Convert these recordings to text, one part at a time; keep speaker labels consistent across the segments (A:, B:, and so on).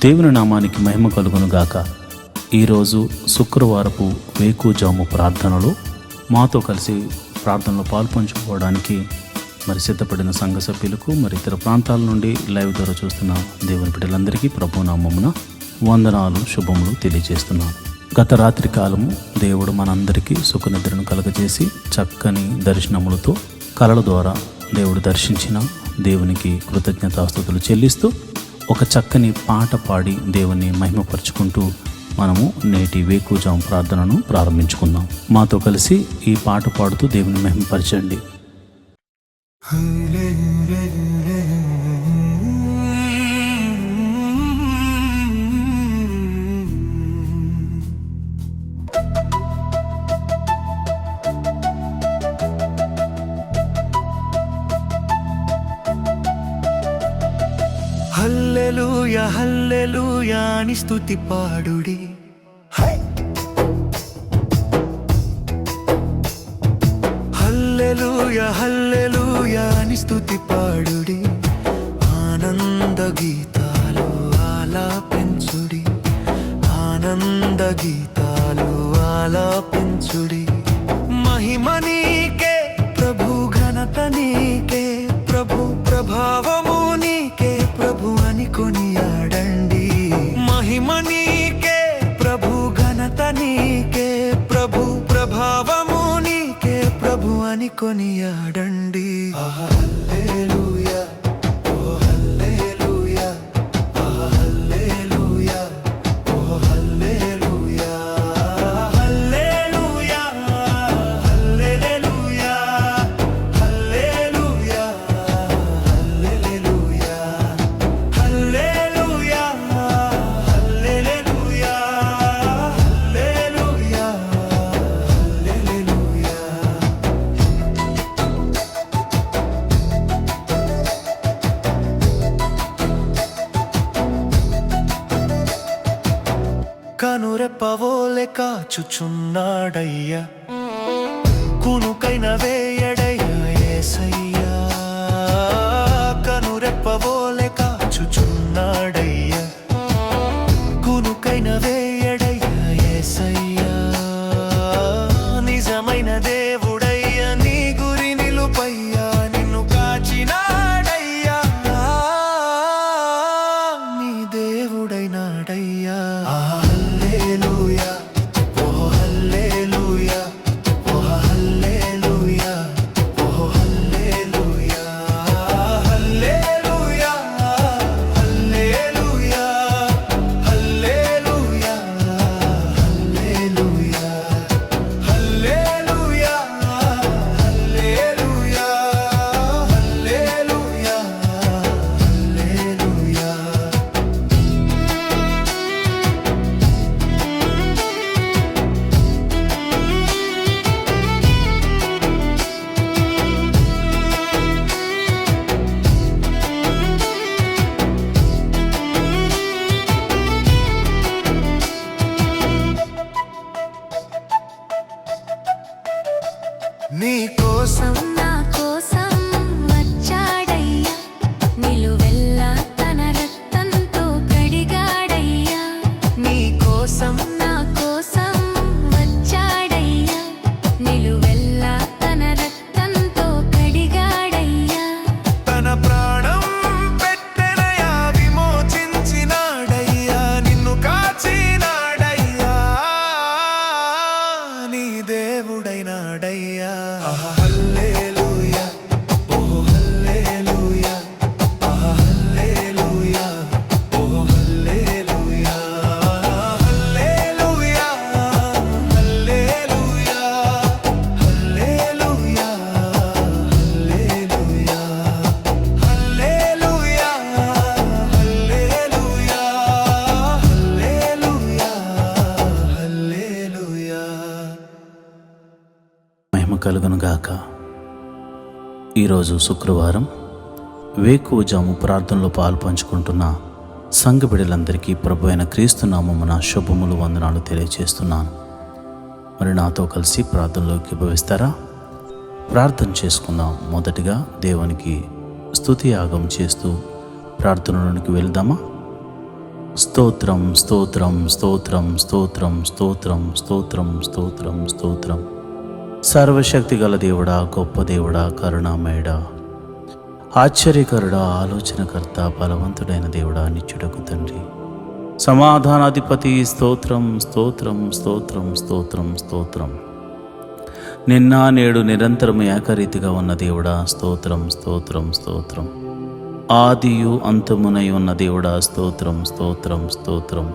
A: దేవుని నామానికి మహిమ కలుగును గాక. ఈరోజు శుక్రవారపు వేకువజాము ప్రార్థనలో మాతో కలిసి ప్రార్థనలో పాల్పంచుకోవడానికి సిద్ధపడిన సంఘ సభ్యులకు ఇతర ప్రాంతాల నుండి లైవ్ ద్వారా చూస్తున్న దేవుని బిడ్డలందరికీ ప్రభు నామమున వందనాలు, శుభములు తెలియజేస్తున్నాను. గత రాత్రి కాలము దేవుడు మనందరికీ సుఖనిద్రను కలగజేసి చక్కని దర్శనములతో కలల ద్వారా దేవుడు దర్శించిన దేవునికి కృతజ్ఞతాస్తుతులు చెల్లిస్తూ ఒక చక్కని పాట పాడి దేవుని మహిమపరుచుకుంటూ మనము నేటి వేకువజాము ప్రార్థనను ప్రారంభించుకుందాం. మాతో కలిసి ఈ పాట పాడుతూ దేవుని మహిమపరచండి.
B: హల్లెలూయా హల్లెలూయా అని స్తుతి పాడుడి. హల్లెలూయా హల్లెలూయా అని స్తుతి పాడుడి. ఆనంద గీతాలు ఆలాపించుడి, ఆనంద గీతాలు ఆలాపించుడి. మహిమ నీకే ప్రభు, ఘనత నీకే ప్రభు, ప్రభావము నీకే ప్రభు అని కొనియాడండి. మహిమ నీకే ప్రభు, ఘనత నీకే ప్రభు, ప్రభావము నీకే ప్రభు అని కొనియాడండి. హల్లెలూయా ఓ హల్లెలూయా, హల్లెలూయా ఓ హల్లెలూయా, హల్లెలూయా హల్లెలూయా, హల్లెలూయా హల్లెలూయా, హల్లెలూయా హల్లెలూయా, హల్లెలూయా హల్లెలూయా. కనురెప్పవోలె కాచుచున్నాడయ్యా, కునుకైన వేయడయ్యా యేసయ్యా. కనురెప్పవోలె కాచుచున్నాడయ్యా, కునుకైన వేయడయ్యా యేసయ్యా. నిజమైన దేవుడయ్యా, నీ గురి నిలుపయ్యా, నిన్ను కాచినాడయ్యా, నీ దేవుడైనాడయ్యా. హల్లెలూయా ఓ హల్లెలూయా, ఓ హల్లెలూయా, ఓ హల్లెలూయా, హల్లెలూయా హల్లెలూయా, హల్లెలూయా హల్లెలూయా, హల్లెలూయా హల్లెలూయా, హల్లెలూయా హల్లెలూయా. నీ కోసం
C: నా కోసం వచ్చాడయ్యా, నిలువెల్లా తన రక్తంతో కడిగాడయ్యా.
B: నీ కోసం
C: నా కోసం వచ్చాడయ్యా, నిలువెల్లా తన రక్తంతో కడిగాడయ్యా.
B: తన ప్రాణం పెట్టెనయా, విమోచించినాడయ్యా, నిన్ను కాచినాడయ్యా, నీ దేవుడైనాడయ్యా. హల్లెలూయా ఓ హల్లెలూయా, హల్లెలూయా ఓ హల్లెలూయా, హల్లెలూయా హల్లెలూయా, హల్లెలూయా హల్లెలూయా, హల్లెలూయా హల్లెలూయా, హల్లెలూయా హల్లెలూయా.
A: మహిమ కలుగును గాక. ఈరోజు శుక్రవారం వేకువజాము ప్రార్థనలో పాల్పంచుకుంటున్న సంఘ బిడ్డలందరికీ ప్రభు అయిన క్రీస్తు నామమున శుభములు, వందనాలు తెలియజేస్తున్నాను. నాతో కలిసి ప్రార్థనలోకి భవిస్తారా? ప్రార్థన చేసుకుందాం. మొదటిగా దేవునికి స్తుతి యాగం చేస్తూ ప్రార్థనలోనికి వెళ్దామా? స్తోత్రం స్తోత్రం స్తోత్రం స్తోత్రం స్తోత్రం స్తోత్రం స్తోత్రం స్తోత్రం. సర్వశక్తి గల దేవుడా, గొప్ప దేవుడా, కరుణామయుడా, ఆశ్చర్యకరుడా, ఆలోచనకర్త, బలవంతుడైన దేవుడా, నిత్యుడకు తండ్రి, సమాధానాధిపతి, స్తోత్రం స్తోత్రం స్తోత్రం స్తోత్రం స్తోత్రం. నిన్న నేడు నిరంతరం ఏకరీతిగా ఉన్న దేవుడా, స్తోత్రం స్తోత్రం స్తోత్రం. ఆదియు అంతమునై ఉన్న దేవుడా, స్తోత్రం స్తోత్రం స్తోత్రం.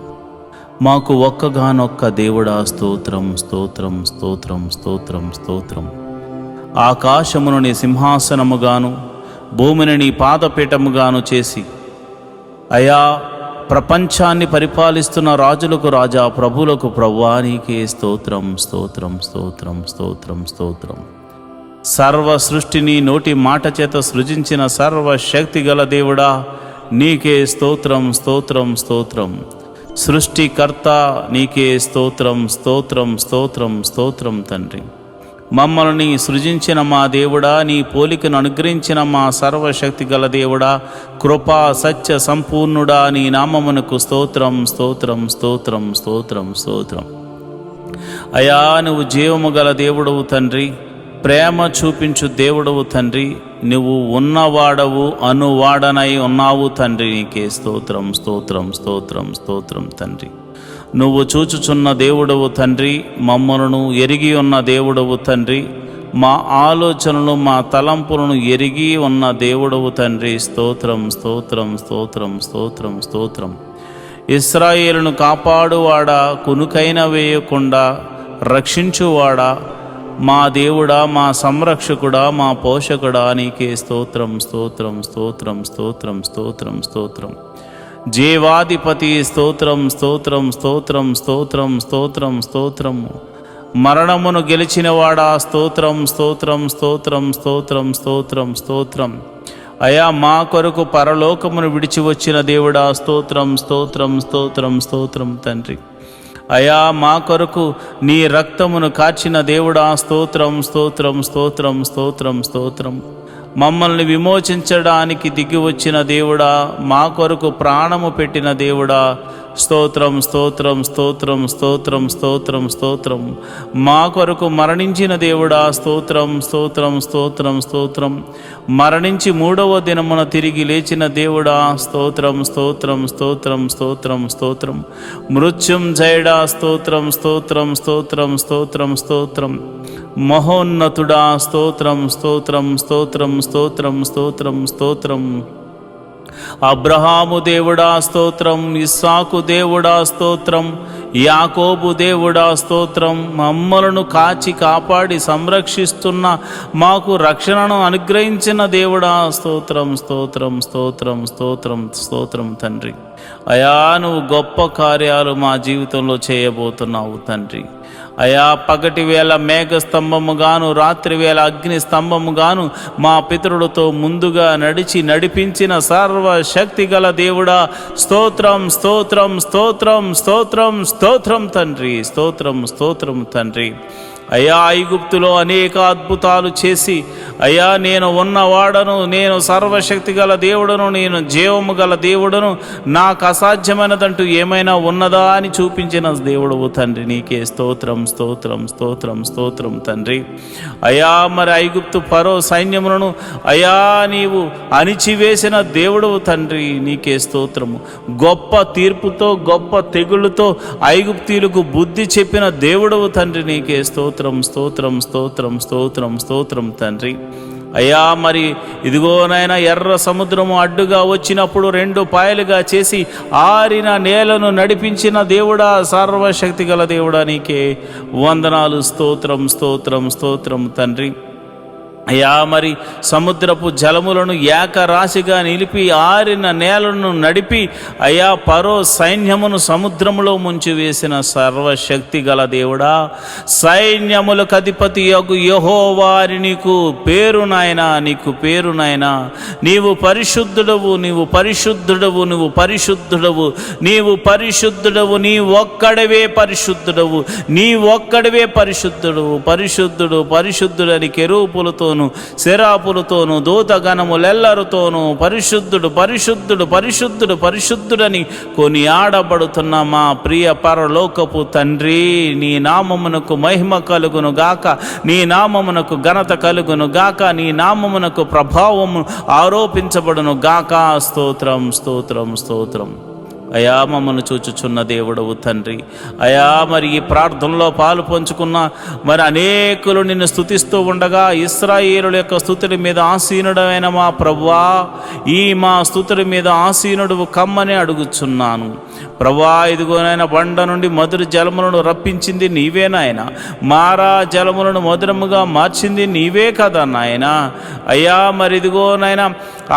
A: మాకు ఒక్కగానొక్క దేవుడా, స్తోత్రం స్తోత్రం స్తోత్రం స్తోత్రం స్తోత్రం. ఆకాశమును నీ సింహాసనముగాను భూమిని నీ పాదపీఠముగాను చేసి అయా ప్రపంచాన్ని పరిపాలిస్తున్న రాజులకు రాజా, ప్రభులకు ప్రభువా, నీకే స్తోత్రం స్తోత్రం స్తోత్రం స్తోత్రం స్తోత్రం. సర్వ సృష్టిని నోటి మాట చేత సృజించిన సర్వశక్తి గల దేవుడా, నీకే స్తోత్రం స్తోత్రం స్తోత్రం. సృష్టికర్త నీకే స్తోత్రం స్తోత్రం స్తోత్రం స్తోత్రం తండ్రి. మమ్మల్ని సృజించిన మా దేవుడా, నీ పోలికను అనుగ్రహించిన మా సర్వశక్తి గల దేవుడా, కృపా సత్య సంపూర్ణుడా, నీ నామమునకు స్తోత్రం స్తోత్రం స్తోత్రం స్తోత్రం స్తోత్రం. అయా నువ్వు జీవము గల దేవుడవు తండ్రి, ప్రేమ చూపించు దేవుడవు తండ్రి, నువ్వు ఉన్నవాడవు, అనువాడనై ఉన్నావు తండ్రి, నీకే స్తోత్రం స్తోత్రం స్తోత్రం స్తోత్రం తండ్రి. నువ్వు చూచుచున్న దేవుడవు తండ్రి, మమ్మలను ఎరిగి ఉన్న దేవుడవు తండ్రి, మా ఆలోచనలు మా తలంపులను ఎరిగి ఉన్న దేవుడవు తండ్రి, స్తోత్రం స్తోత్రం స్తోత్రం స్తోత్రం స్తోత్రం. ఇశ్రాయేలును కాపాడువాడా, కునుకైన వేయకుండా రక్షించువాడా, మా దేవుడా, మా సంరక్షకుడా, మా పోషకుడా, నీకే స్తోత్రం స్తోత్రం స్తోత్రం స్తోత్రం స్తోత్రం స్తోత్రం. జీవాధిపతి స్తోత్రం స్తోత్రం స్తోత్రం స్తోత్రం స్తోత్రం స్తోత్రం. మరణమును గెలిచినవాడా, స్తోత్రం స్తోత్రం స్తోత్రం స్తోత్రం స్తోత్రం స్తోత్రం. అయా మా కొరకు పరలోకమును విడిచి వచ్చిన దేవుడా, స్తోత్రం స్తోత్రం స్తోత్రం స్తోత్రం తండ్రి. అయా మా కొరకు నీ రక్తమును కాచిన దేవుడా, స్తోత్రం స్తోత్రం స్తోత్రం స్తోత్రం స్తోత్రం. మమ్మల్ని విమోచించడానికి దిగి వచ్చిన దేవుడా, మా కొరకు ప్రాణము పెట్టిన దేవుడా, స్తోత్రం స్తోత్రం స్తోత్రం స్తోత్రం స్తోత్రం స్తోత్రం. మా కొరకు మరణించిన దేవుడా, స్తోత్రం స్తోత్రం స్తోత్రం స్తోత్రం. మరణించి మూడవ దినమున తిరిగి లేచిన దేవుడా, స్తోత్రం స్తోత్రం స్తోత్రం స్తోత్రం స్తోత్రం. మృత్యుంజయుడా, స్తోత్రం స్తోత్రం స్తోత్రం స్తోత్రం స్తోత్రం. మహోన్నతుడా, స్తోత్రం స్తోత్రం స్తోత్రం స్తోత్రం స్తోత్రం స్తోత్రం. అబ్రహాము దేవుడా, స్తోత్రం. ఇస్సాకు దేవుడా, స్తోత్రం. యాకోబు దేవుడా, స్తోత్రం. మమ్మలను కాచి కాపాడి సంరక్షిస్తున్న మాకు రక్షణను అనుగ్రహించిన దేవుడా, స్తోత్రం స్తోత్రం స్తోత్రం స్తోత్రం స్తోత్రం తండ్రి. అయా నువ్వు గొప్ప కార్యాలు మా జీవితంలో చేయబోతున్నావు తండ్రి. అయా పగటి వేళ మేఘ స్తంభముగాను, రాత్రి వేళ అగ్ని స్తంభముగాను మా పితరులతో ముందుగా నడిపించిన సర్వశక్తి గల దేవుడా, స్తోత్రం స్తోత్రం స్తోత్రం స్తోత్రం స్తోత్రం తండ్రి, స్తోత్రం స్తోత్రం తండ్రి. అయా ఐగుప్తులో అనేక అద్భుతాలు చేసి, అయా నేను ఉన్నవాడను, నేను సర్వశక్తి గల దేవుడను, నేను జీవము గల దేవుడను, నాకు అసాధ్యమైనదంటూ ఏమైనా ఉన్నదా అని చూపించిన దేవుడవు తండ్రి, నీకే స్తోత్రం స్తోత్రం స్తోత్రం స్తోత్రం తండ్రి. అయా మరి ఐగుప్తు ఫరో సైన్యములను అయా నీవు అణిచివేసిన దేవుడవు తండ్రి, నీకే స్తోత్రము. గొప్ప తీర్పుతో గొప్ప తెగుళ్ళతో ఐగుప్తీయులకు బుద్ధి చెప్పిన దేవుడవు తండ్రి, నీకే స్తోత్రం స్తోత్రం స్తోత్రం స్తోత్రం స్తోత్రం తండ్రి. అయ్యా మరి ఇదిగోనైనా ఎర్ర సముద్రము అడ్డుగా వచ్చినప్పుడు రెండు పాయలుగా చేసి ఆరిన నేలను నడిపించిన దేవుడా, సర్వశక్తి గల దేవుడా, నీకే వందనాలు, స్తోత్రం స్తోత్రం స్తోత్రం తండ్రి. అయ్యా మరి సముద్రపు జలములను ఏకరాశిగా నిలిపి ఆరిన నేలను నడిపి అయ్యా ఫరో సైన్యమును సముద్రములో ముంచివేసిన సర్వశక్తి గల దేవుడా, సైన్యములకు అధిపతి యగు యెహోవా నీకు పేరు నాయనా, నీకు పేరు నాయనా. నీవు పరిశుద్ధుడవు, నీవు పరిశుద్ధుడవు, నీవు పరిశుద్ధుడవు, నీవు పరిశుద్ధుడవు, నీ ఒక్కడవే పరిశుద్ధుడవు, నీ ఒక్కడవే పరిశుద్ధుడు, పరిశుద్ధుడు పరిశుద్ధుడని కెరూపులతో దూతలతోనూ శరాపులతోనూ దూతగణములెల్లరితోనూ పరిశుద్ధుడు పరిశుద్ధుడు పరిశుద్ధుడు పరిశుద్ధుడని కొనియాడబడుతున్న మా ప్రియ పరలోకపు తండ్రి, నీ నామమునకు మహిమ కలుగును గాక, నీ నామమునకు ఘనత కలుగును గాక, నీ నామమునకు ప్రభావము ఆరోపించబడును గాక. స్తోత్రం స్తోత్రం స్తోత్రం. అయా మమ్మల్ని చూచుచున్న దేవుడవు తండ్రి, అయా మరి ఈ ప్రార్థనలో పాలు పంచుకున్న మరి అనేకులు నిన్ను స్తుతిస్తూ ఉండగా ఇశ్రాయేలుల యొక్క స్తుతుల మీద ఆసీనుడమైన మా ప్రభువా, ఈ మా స్తుతుల మీద ఆసీనుడు కమ్మని అడుగుచున్నాను ప్రభువా. ఇదిగోనైనా బండ నుండి మధుర జలములను రప్పించింది నీవే నాయన, మారా జలములను మధురముగా మార్చింది నీవే కదా నాయన. అయ్యా మరి ఇదిగోనైనా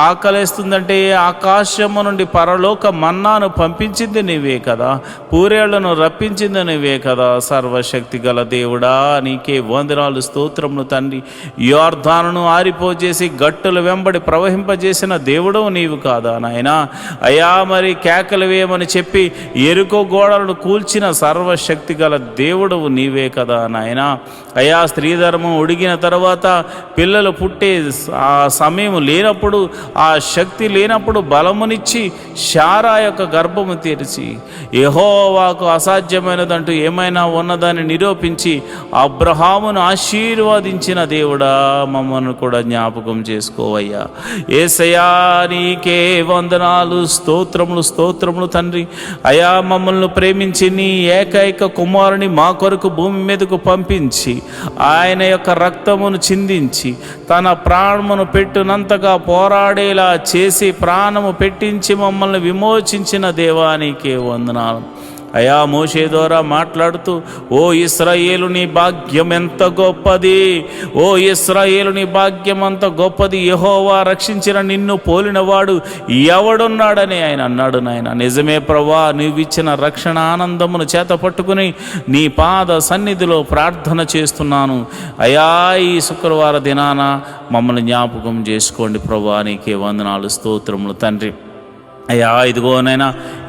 A: ఆకలిస్తుందంటే ఆకాశము నుండి పరలోక మన్నాను పంపించింది నీవే కదా, పూరేళ్లను రప్పించింది నీవే కదా. సర్వశక్తి గల దేవుడా, నీకే వందనాలు స్తోత్రములు తండ్రి. యోర్దానును ఆరిపోజేసి గట్టుల వెంబడి ప్రవహింపజేసిన దేవుడు నీవు కాదా నాయన. అయ్యా మరి కేకలు వేయమని చెప్పి ఎరుకో గోడలను కూల్చిన సర్వశక్తి గల దేవుడవు నీవే కదా నాయన. అయ్యా స్త్రీధర్మం ఉడిగిన తర్వాత పిల్లలు పుట్టే ఆ సమయం లేనప్పుడు, ఆ శక్తి లేనప్పుడు బలమునిచ్చి శారా యొక్క గర్భము తెరిచి యెహోవాకు అసాధ్యమైనదంటూ ఏమైనా ఉన్నదాన్ని నిరూపించి అబ్రహామును ఆశీర్వదించిన దేవుడా, మమ్మల్ని కూడా జ్ఞాపకం చేసుకోవయ్యా. యేసయ్యా నీకే వందనాలు స్తోత్రములు స్తోత్రములు తండ్రి. అయా మమ్మల్ని ప్రేమించి నీ ఏకైక కుమారుని మా కొరకు భూమి మీదకు పంపించి ఆయన యొక్క రక్తమును చిందించి తన ప్రాణమును పెట్టునంతగా పోరాడేలా చేసి ప్రాణము పెట్టించి మమ్మల్ని విమోచించిన దేవానికి వందనాలు. అయా మోషే ద్వారా మాట్లాడుతూ, ఓ ఇశ్రాయేలు నీ భాగ్యం ఎంత గొప్పది, ఓ ఇశ్రాయేలు నీ భాగ్యం అంత గొప్పది, యెహోవా రక్షించిన నిన్ను పోలినవాడు ఎవడున్నాడని ఆయన అన్నాడు నాయన. నిజమే ప్రభువా, నీవిచ్చిన రక్షణ ఆనందమును చేత పట్టుకుని నీ పాద సన్నిధిలో ప్రార్థన చేస్తున్నాను. అయా ఈ శుక్రవార దినాన మమ్మల్ని జ్ఞాపకం చేసుకోండి ప్రభువా, నీకే వందనాలు స్తోత్రములు తండ్రి. అయ్యా ఇదిగోనైనా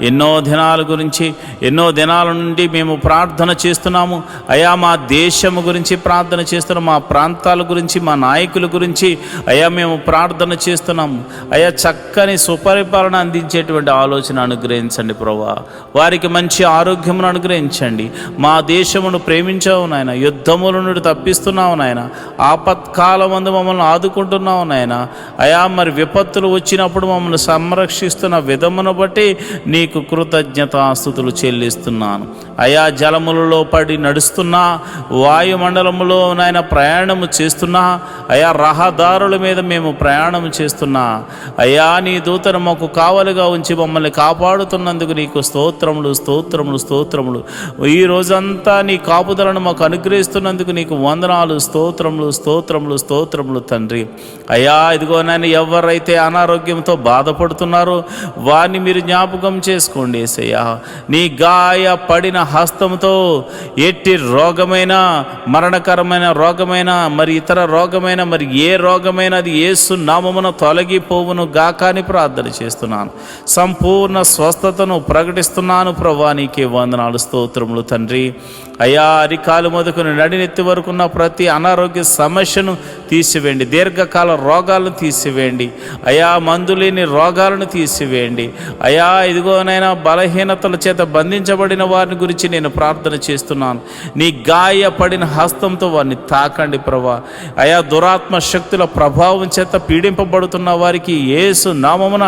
A: ఎన్నో దినాల గురించి ఎన్నో దినాల నుండి మేము ప్రార్థన చేస్తున్నాము. అయ్యా మా దేశము గురించి ప్రార్థన చేస్తున్నాము, మా ప్రాంతాల గురించి, మా నాయకుల గురించి అయ్యా మేము ప్రార్థన చేస్తున్నాము. అయ్యా చక్కని సుపరిపాలన అందించేటువంటి ఆలోచన అనుగ్రహించండి ప్రభువా, వారికి మంచి ఆరోగ్యమును అనుగ్రహించండి. మా దేశమును ప్రేమించావు నాయన, యుద్ధముల నుండి తప్పిస్తున్నావు నాయన, ఆపత్కాలమందు మమ్మల్ని ఆదుకుంటున్నావు నాయన. అయా మరి విపత్తులు వచ్చినప్పుడు మమ్మల్ని సంరక్షిస్తున్న విధమును బట్టి నీకు కృతజ్ఞతాస్తుతులు చెల్లిస్తున్నాను. అయా జలములలో పడి నడుస్తున్నా, వాయుమండలములో నాయన ప్రయాణము చేస్తున్నా, అయా రహదారుల మీద మేము ప్రయాణం చేస్తున్నా, అయా నీ దూతను మాకు కావలిగా ఉంచి మమ్మల్ని కాపాడుతున్నందుకు నీకు స్తోత్రములు స్తోత్రములు స్తోత్రములు. ఈ రోజంతా నీ కాపుదలను మాకు అనుగ్రహిస్తున్నందుకు నీకు వందనాలు స్తోత్రములు స్తోత్రములు స్తోత్రములు తండ్రి. అయా ఇదిగో నాయన ఎవరైతే అనారోగ్యంతో బాధపడుతున్నారో వారిని మీరు జ్ఞాపకం చేసుకోండి యేసయ్యా. నీ గాయ పడిన హస్తంతో ఎట్టి రోగమైన, మరణకరమైన రోగమైన, మరి ఇతర రోగమైన, మరి ఏ రోగమైన అది యేసు నామమున తొలగిపోవును గాక అని ప్రార్థన చేస్తున్నాను. సంపూర్ణ స్వస్థతను ప్రకటిస్తున్నాను ప్రభువా, నీకే వందనాలు స్తోత్రములు తండ్రి. అయా అరికాలు మొదలుకొని నడినెత్తి వరకున్న ప్రతి అనారోగ్య సమస్యను తీసివేయండి, దీర్ఘకాల రోగాలను తీసివేయండి, అయా మందులేని రోగాలను తీసివేయండి. అయా ఇదిగోనైనా బలహీనతల చేత బంధించబడిన వారిని గురించి నేను ప్రార్థన చేస్తున్నాను. నీ గాయపడిన హస్తంతో వారిని తాకండి ప్రభువా. అయా దురాత్మ శక్తుల ప్రభావం చేత పీడింపబడుతున్న వారికి యేసు నామమున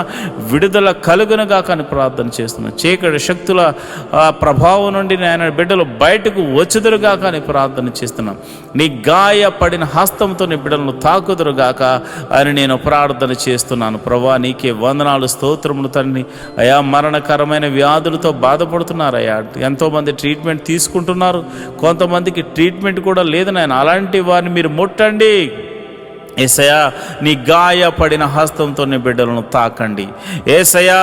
A: విడుదల కలుగునుగా కానీ ప్రార్థన చేస్తున్నాను. చీకటి శక్తుల ప్రభావం నుండి ఆయన బిడ్డలు బయటకు వచ్చుదురుగా కానీ ప్రార్థన చేస్తున్నాం. నీ గాయపడిన హస్తంతో నీ బిడ్డలను తాకుదురుగాక అని నేను ప్రార్థన చేస్తున్నాను ప్రభువా, నీకే వందనాలు స్తోత్రములు తండ్రి. అయా మరణకరమైన వ్యాధులతో బాధపడుతున్నారయ్యా, ఎంతోమంది ట్రీట్మెంట్ తీసుకుంటున్నారు, కొంతమందికి ట్రీట్మెంట్ కూడా లేదు నాయన. అలాంటి వారిని మీరు ముట్టండి యేసయ్యా. నీ గాయపడిన హస్తంతో నీ బిడ్డలను తాకండి యేసయ్యా,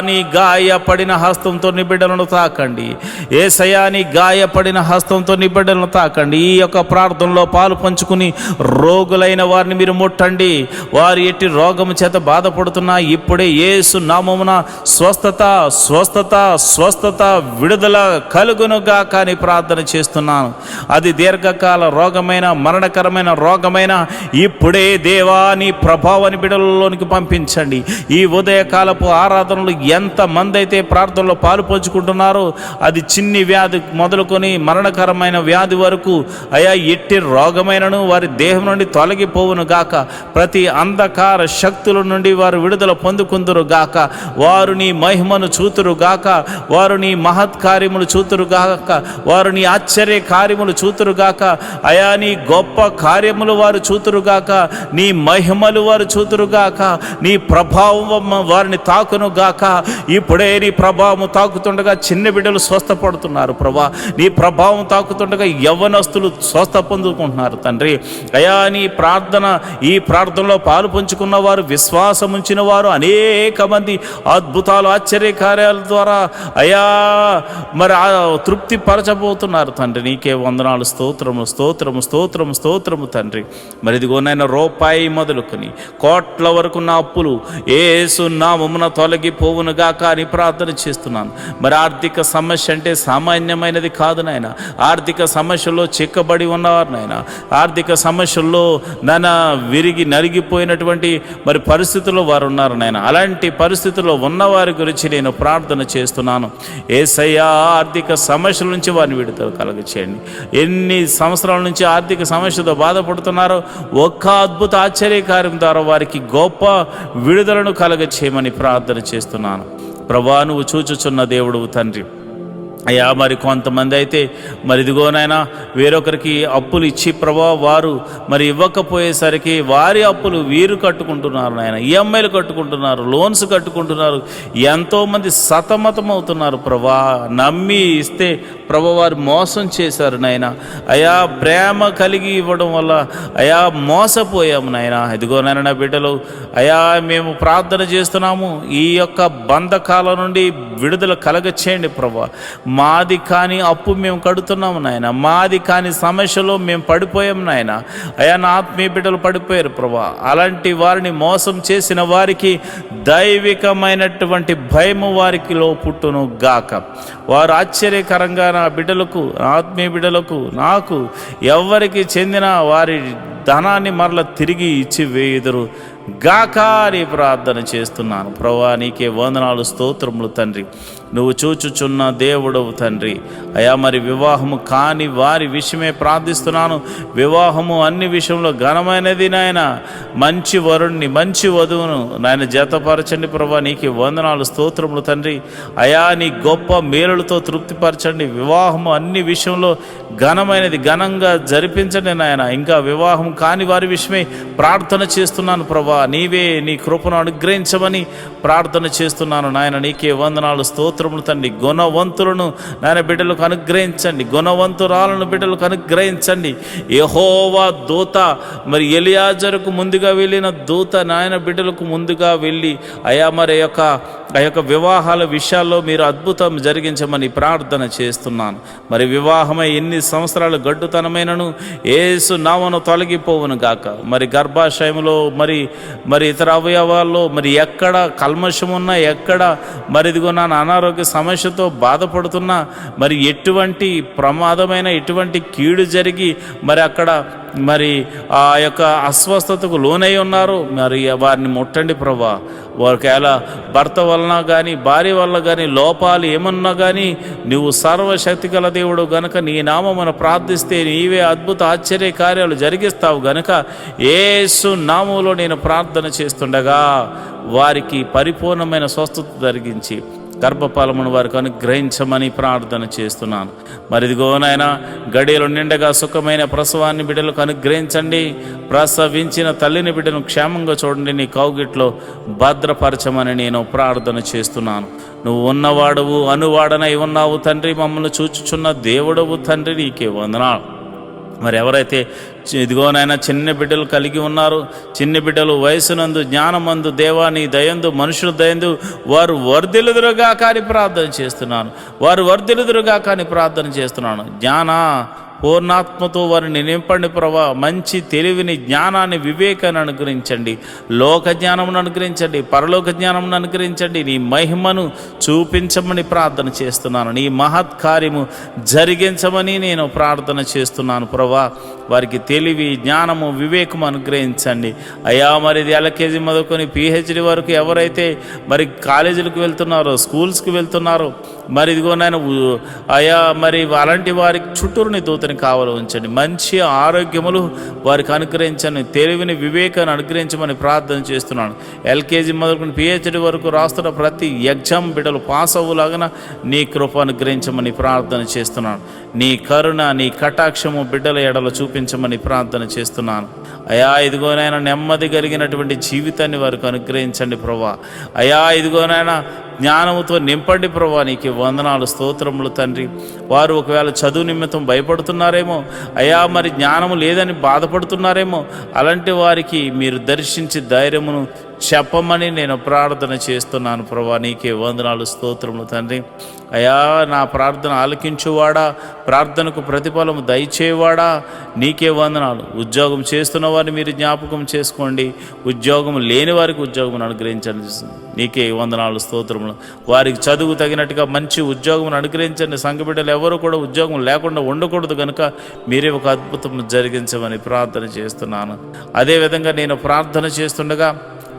A: నీ గాయపడిన హస్తంతో నీ బిడ్డలను తాకండి యేసయ్యా, నీ గాయపడిన హస్తంతో నీ బిడ్డలను తాకండి. ఈ యొక్క ప్రార్థనలో పాలు పంచుకుని రోగులైన వారిని మీరు ముట్టండి. వారు ఎట్టి రోగము చేత బాధపడుతున్నా ఇప్పుడే యేసు నామమున స్వస్థత స్వస్థత స్వస్థత విడుదల కలుగునుగా కానీ ప్రార్థన చేస్తున్నాను. అది దీర్ఘకాల రోగమైన, మరణకరమైన రోగమైన ఇప్పుడే ఇప్పుడే దేవా నీ ప్రభావాన్ని బిడ్డలలోనికి పంపించండి. ఈ ఉదయకాలపు ఆరాధనలు ఎంతమంది అయితే ప్రార్థనలో పాలు పంచుకుంటున్నారో, అది చిన్ని వ్యాధి మొదలుకొని మరణకరమైన వ్యాధి వరకు అయా ఎట్టి రోగమైనను వారి దేహం నుండి తొలగిపోవును గాక. ప్రతి అంధకార శక్తుల నుండి వారు విడుదల పొందుకుందురు గాక. వారు నీ మహిమను చూతురు గాక. వారు నీ మహత్ కార్యములు చూతురు గాక. వారు నీ ఆశ్చర్య కార్యములు చూతురు గాక. అయా నీ గొప్ప కార్యములు వారు చూతురు గాక. నీ మహిమలు వారు చూతురు గాక. నీ ప్రభావం వారిని తాకును గాక. ఇప్పుడే నీ ప్రభావం తాకుతుండగా చిన్న బిడ్డలు స్వస్థపడుతున్నారు ప్రభా. నీ ప్రభావం తాకుతుండగా యవ్వనస్తులు స్వస్థ పొందుకుంటున్నారు తండ్రి. అయా నీ ప్రార్థన, ఈ ప్రార్థనలో పాలు పంచుకున్న వారు, విశ్వాసం ఉంచిన వారు అనేక మంది అద్భుతాలు ఆశ్చర్య కార్యాల ద్వారా అయా మరి తృప్తి పరచబోతున్నారు తండ్రి. నీకే వందనాలు, స్తోత్రము స్తోత్రము స్తోత్రము స్తోత్రము తండ్రి. మరి ఇదిగోనైనా రూపాయి మొదలుకొని కోట్ల వరకు నా అప్పులు యేసు నామమున తొలగిపోవును గాక అని ప్రార్థన చేస్తున్నాను. మరి ఆర్థిక సమస్య అంటే సామాన్యమైనది కాదు నాయన. ఆర్థిక సమస్యల్లో చిక్కబడి ఉన్నవారు నాయన, ఆర్థిక సమస్యల్లో విరిగి నలిగిపోయినటువంటి మరి పరిస్థితుల్లో వారు ఉన్నారు నాయన. అలాంటి పరిస్థితుల్లో ఉన్నవారి గురించి నేను ప్రార్థన చేస్తున్నాను. యేసయ్యా ఆర్థిక సమస్యల నుంచి వారిని విడుదల కలుగచేయండి. ఎన్ని సంవత్సరాల నుంచి ఆర్థిక సమస్యతో బాధపడుతున్నారో ఒక్క అద్భుత ఆశ్చర్యకార్యం ద్వారా వారికి గొప్ప విడుదలను కలగచేయమని ప్రార్థన చేస్తున్నాను. ప్రభువా నువ్వు చూచుచున్న దేవుడు తండ్రి. అయ్యా మరి కొంతమంది అయితే మరి ఇదిగోనైనా వేరొకరికి అప్పులు ఇచ్చి ప్రభా వారు మరి ఇవ్వకపోయేసరికి వారి అప్పులు వీరు కట్టుకుంటున్నారు నాయన. ఈఎంఐలు కట్టుకుంటున్నారు, లోన్స్ కట్టుకుంటున్నారు. ఎంతోమంది సతమతం అవుతున్నారు ప్రభా. నమ్మి ఇస్తే ప్రభా వారు మోసం చేశారు నాయన. అయా ప్రేమ కలిగి ఇవ్వడం వల్ల అయా మోసపోయాము నాయన. ఇదిగోనైనా నా బిడ్డలు అయా మేము ప్రార్థన చేస్తున్నాము. ఈ యొక్క బంధకాల నుండి విడుదల కలగచేయండి ప్రభా. మాది కాని అప్పు మేము కడుతున్నాము నాయన. మాది కాని సమస్యలో మేము పడిపోయాము నాయన. అయా నా ఆత్మీయ బిడ్డలు పడిపోయారు ప్రభా. అలాంటి వారిని మోసం చేసిన వారికి దైవికమైనటువంటి భయము వారికిలో పుట్టును గాక. వారు ఆశ్చర్యకరంగా నా బిడ్డలకు, ఆత్మీయ బిడ్డలకు, నాకు ఎవరికి చెందిన వారి ధనాన్ని మరల తిరిగి ఇచ్చి వేయుదురు గాక అని ప్రార్థన చేస్తున్నాను. ప్రభువా నీకే వందనాలు, స్తోత్రములు తండ్రి. నువ్వు చూచుచున్న దేవుడవు తండ్రి. అయా మరి వివాహము కాని వారి విషయమే ప్రార్థిస్తున్నాను. వివాహము అన్ని విషయంలో ఘనమైనది నాయన. మంచి వరుణ్ణి, మంచి వధువును నాయన జతపరచండి ప్రభువా. నీకే వందనాలు, స్తోత్రములు తండ్రి. అయా నీ గొప్ప మేలులతో తృప్తిపరచండి. వివాహము అన్ని విషయంలో ఘనమైనది, ఘనంగా జరిపించండి నాయన. ఇంకా వివాహం కాని వారి విషయమే ప్రార్థన చేస్తున్నాను ప్రభా. నీవే నీ కృపను అనుగ్రహించమని ప్రార్థన చేస్తున్నాను నాయన. నీకే వందనాలు, స్తోత్రములు తండ్రి. గుణవంతులను నాయన బిడ్డలకు అనుగ్రహించండి. గుణవంతురాలను బిడ్డలకు అనుగ్రహించండి. యెహోవా దూత మరి ఎలియాజరుకు ముందుగా వెళ్ళిన దూత నాయన బిడ్డలకు ముందుగా వెళ్ళి అయా మరి ఆ యొక్క వివాహాల విషయాల్లో మీరు అద్భుతం జరిగించమని ప్రార్థన చేస్తున్నాను. మరి వివాహమై ఎన్ని సంవత్సరాలు గడ్డుతనమైనను యేసు నామమున తొలగిపోవును గాక. మరి గర్భాశయంలో మరి ఇతర అవయవాల్లో మరి ఎక్కడ కల్మషం ఉన్నా, ఎక్కడ మరి ఇదిగో నా అనారోగ్య సమస్యతో బాధపడుతున్నా, మరి ఎటువంటి ప్రమాదమైన ఎటువంటి కీడు జరిగి మరి అక్కడ మరి ఆ యొక్క అస్వస్థతకు లోనై ఉన్నారు, మరి వారిని ముట్టండి ప్రభా. ఒకవేళ భర్త వలన కానీ భార్య వల్ల కానీ లోపాలు ఏమన్నా కానీ నువ్వు సర్వశక్తి గల దేవుడు గనుక నీ నామమున ప్రార్థిస్తే నీవే అద్భుత ఆశ్చర్య కార్యాలు జరిగిస్తావు గనుక యేసు నామములో నేను ప్రార్థన చేస్తుండగా వారికి పరిపూర్ణమైన స్వస్థత జరిగించి గర్భఫలమును వారికి అనుగ్రహించమని ప్రార్థన చేస్తున్నాను. మరి ఇదిగో నాయన గడియలు నిండగా సుఖమైన ప్రసవాన్ని బిడ్డలకు అనుగ్రహించండి. ప్రసవించిన తల్లిని బిడ్డను క్షేమంగా చూడండి. నీ కౌగిట్లో భద్రపరచమని నేను ప్రార్థన చేస్తున్నాను. నువ్వు ఉన్నవాడవు, అనువాడనై ఉన్నావు తండ్రి. మమ్మల్ని చూచుచున్న దేవుడవు తండ్రి. నీకే వందనాలు. మరి ఎవరైతే ఇదిగోనైనా చిన్న బిడ్డలు కలిగి ఉన్నారు, చిన్న బిడ్డలు వయసునందు, జ్ఞానమందు, దేవాని దయందు, మనుషుల దయందు వారు వర్ధిల్లుదురుగా కానీ ప్రార్థన చేస్తున్నాను. వారు వర్ధిల్లుదురుగా కానీ ప్రార్థన చేస్తున్నాను. జ్ఞాన
D: పూర్ణాత్మతో వారిని నింపండి ప్రభా. మంచి తెలివిని, జ్ఞానాన్ని, వివేకాన్ని అనుగ్రహించండి. లోక జ్ఞానమును అనుగ్రహించండి, పరలోక జ్ఞానమును అనుగ్రహించండి. నీ మహిమను చూపించమని ప్రార్థన చేస్తున్నాను. నీ మహత్కార్యము జరిగించమని నేను ప్రార్థన చేస్తున్నాను ప్రభా. వారికి తెలివి, జ్ఞానము, వివేకము అనుగ్రహించండి అయ్యా. మరి ఇది ఎల్కేజీ మొదలుకొని పిహెచ్డి వరకు ఎవరైతే మరి కాలేజీలకు వెళ్తున్నారో, స్కూల్స్కి వెళ్తున్నారో, మరి ఇదిగో నేను అయ్యా మరి అలాంటి వారికి చుట్టూరుని దూతని కావాలి ఉంచండి. మంచి ఆరోగ్యములు వారికి అనుగ్రహించండి. తెలివిని, వివేకాన్ని అనుగ్రహించమని ప్రార్థన చేస్తున్నాను. ఎల్కేజీ మొదలుకొని పిహెచ్డి వరకు రాస్తున్న ప్రతి ఎగ్జామ్ బిడ్డలు పాస్ అవ్వలాగా నీ కృప అనుగ్రహించమని ప్రార్థన చేస్తున్నాను. నీ కరుణ, నీ కటాక్షము బిడ్డల ఎడల చూపించమని ప్రార్థన చేస్తున్నాను అయా. ఇదిగోనైనా నెమ్మది కలిగినటువంటి జీవితాన్ని వారికి అనుగ్రహించండి ప్రభా. అయా ఇదిగోనైనా జ్ఞానముతో నింపండి ప్రభా. నీకు వందనాలు, స్తోత్రములు తండ్రి. వారు ఒకవేళ చదువు నిమిత్తం భయపడుతున్నారేమో అయా, మరి జ్ఞానము లేదని బాధపడుతున్నారేమో, అలాంటి వారికి మీరు దర్శించి ధైర్యమును చెప్పమని నేను ప్రార్థన చేస్తున్నాను ప్రభా. నీకే వందనాలు, స్తోత్రములు తండ్రి. అయా నా ప్రార్థన ఆలకించువాడా, ప్రార్థనకు ప్రతిఫలము దయచేవాడా, నీకే వందనాలు. ఉద్యోగం చేస్తున్న వారిని మీరు జ్ఞాపకం చేసుకోండి. ఉద్యోగం లేని వారికి ఉద్యోగం అనుగ్రహించండి. నీకే వందనాలు, స్తోత్రములు. వారికి చదువు తగినట్టుగా మంచి ఉద్యోగం అనుగ్రహించండి. సంఘ బిడ్డలు ఎవరు కూడా ఉద్యోగం లేకుండా ఉండకూడదు కనుక మీరే ఒక అద్భుతం జరిగించమని ప్రార్థన చేస్తున్నాను. అదేవిధంగా నేను ప్రార్థన చేస్తుండగా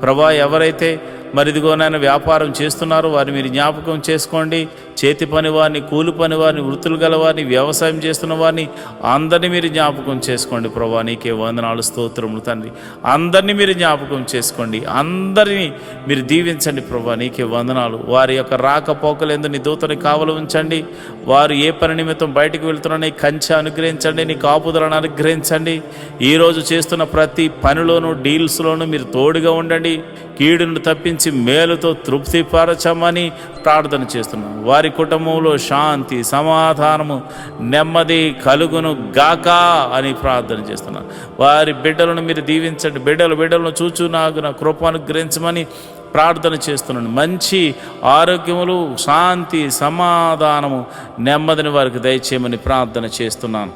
D: ప్రభా, ఎవరైతే మరి ఇదిగోనైనా వ్యాపారం చేస్తున్నారో వారిని మీరు జ్ఞాపకం చేసుకోండి. చేతి పని వారిని, కూలి పని వారిని, వృత్తులు గల వారిని, వ్యవసాయం చేస్తున్న వారిని అందరినీ మీరు జ్ఞాపకం చేసుకోండి ప్రభా. నీకే వందనాలు, స్తోత్రములు తండ్రి. అందరినీ మీరు జ్ఞాపకం చేసుకోండి, అందరినీ మీరు దీవించండి ప్రభా. నీకే వందనాలు. వారి యొక్క రాకపోకలందు నీ దూతని కావలి ఉంచండి. వారు ఏ పని నిమిత్తం బయటకు వెళ్తున్నారో నీ కంచె అనుగ్రహించండి, నీ కాపుదలను అనుగ్రహించండి. ఈరోజు చేస్తున్న ప్రతి పనిలోనూ, డీల్స్లోనూ మీరు తోడుగా ఉండండి. కీడును తప్పించి మేలుతో తృప్తిపరచమని ప్రార్థన చేస్తున్నాను. వారి కుటుంబంలో శాంతి, సమాధానము, నెమ్మది కలుగును గాక అని ప్రార్థన చేస్తున్నాను. వారి బిడ్డలను మీరు దీవించండి. బిడ్డలను చూచు నాకు నా కృప అనుగ్రహించమని ప్రార్థన చేస్తున్నాను. మంచి ఆరోగ్యములు, శాంతి, సమాధానము, నెమ్మదిని వారికి దయచేయమని ప్రార్థన చేస్తున్నాను.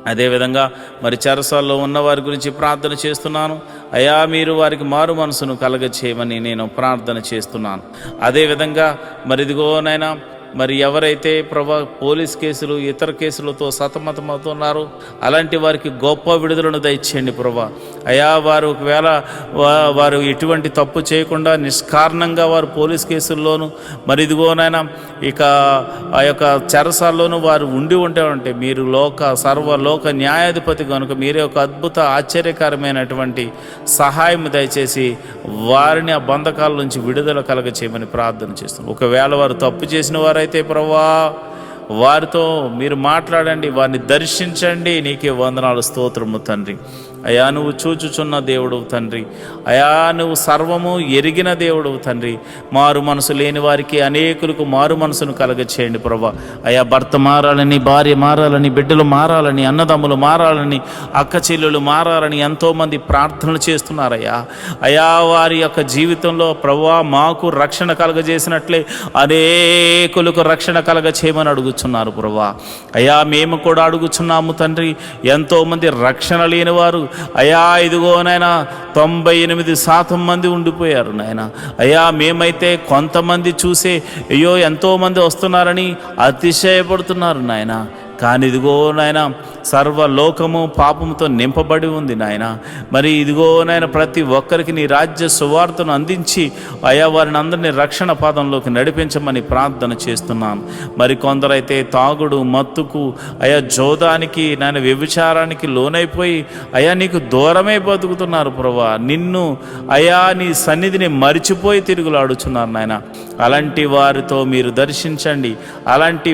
D: అదేవిధంగా మరి చెరసాల్లో ఉన్న వారి గురించి ప్రార్థన చేస్తున్నాను అయా. మీరు వారికి మారు మనసును కలగచేయమని నేను ప్రార్థన చేస్తున్నాను. అదేవిధంగా మరి ఇదిగోనైనా మరి ఎవరైతే ప్రభా పోలీస్ కేసులు, ఇతర కేసులతో సతమతమవుతున్నారో అలాంటి వారికి గొప్ప విడుదలను దయచేయండి ప్రభా. అయా వారు ఒకవేళ వారు ఎటువంటి తప్పు చేయకుండా నిష్కారణంగా వారు పోలీస్ కేసుల్లోనూ మరి ఇదిగోనైనా ఇక ఆ యొక్క చెరసాల్లోనూ వారు ఉంటే మీరు సర్వలోక న్యాయాధిపతి కనుక మీరే ఒక అద్భుత ఆశ్చర్యకరమైనటువంటి సహాయం దయచేసి వారిని ఆ బంధకాల నుంచి విడుదల కలగ చేయమని ప్రార్థన చేస్తున్నాం. ఒకవేళ వారు తప్పు చేసిన వారైతే ప్రభువా వారితో మీరు మాట్లాడండి, వారిని దర్శించండి. నీకే వందనాలు, స్తోత్రము తండ్రి. అయా నువ్వు చూచుచున్న దేవుడు తండ్రి. అయా నువ్వు సర్వము ఎరిగిన దేవుడు తండ్రి. మారు మనసు లేని వారికి అనేకులకు మారు మనసును కలగచేయండి ప్రభా. అయా భర్త మారాలని, భార్య మారాలని, బిడ్డలు మారాలని, అన్నదమ్ములు మారాలని, అక్క చెల్లెలు మారాలని ఎంతోమంది ప్రార్థనలు చేస్తున్నారయ్యా. అయా వారి యొక్క జీవితంలో ప్రభువా మాకు రక్షణ కలగజేసినట్లే అనేకులకు రక్షణ కలగచేయమని అడుగుచున్నారు ప్రభువా. అయా మేము కూడా అడుగుచున్నాము తండ్రి. ఎంతోమంది రక్షణ లేని వారు అయా ఇదిగోనైనా 98% మంది ఉండిపోయారు నాయన. అయ్యా మేమైతే కొంతమంది చూసే అయ్యో ఎంతోమంది వస్తున్నారని అతిశయపడుతున్నారు నాయన. కానీ ఇదిగో నాయన సర్వలోకము పాపముతో నింపబడి ఉంది నాయన. మరి ఇదిగో నాయన ప్రతి ఒక్కరికి నీ రాజ్య సువార్తను అందించి అయా వారిని అందరినీ రక్షణ పాదంలోకి నడిపించమని ప్రార్థన చేస్తున్నాను. మరి కొందరైతే తాగుడు, మత్తుకు, అయా జోదానికి, నాయన వ్యభిచారానికి లోనైపోయి అయా నీకు దూరమే బతుకుతున్నారు ప్రభా. నిన్ను అయా నీ సన్నిధిని మరిచిపోయి తిరుగులాడుచున్నారు నాయన. అలాంటి వారితో మీరు దర్శించండి. అలాంటి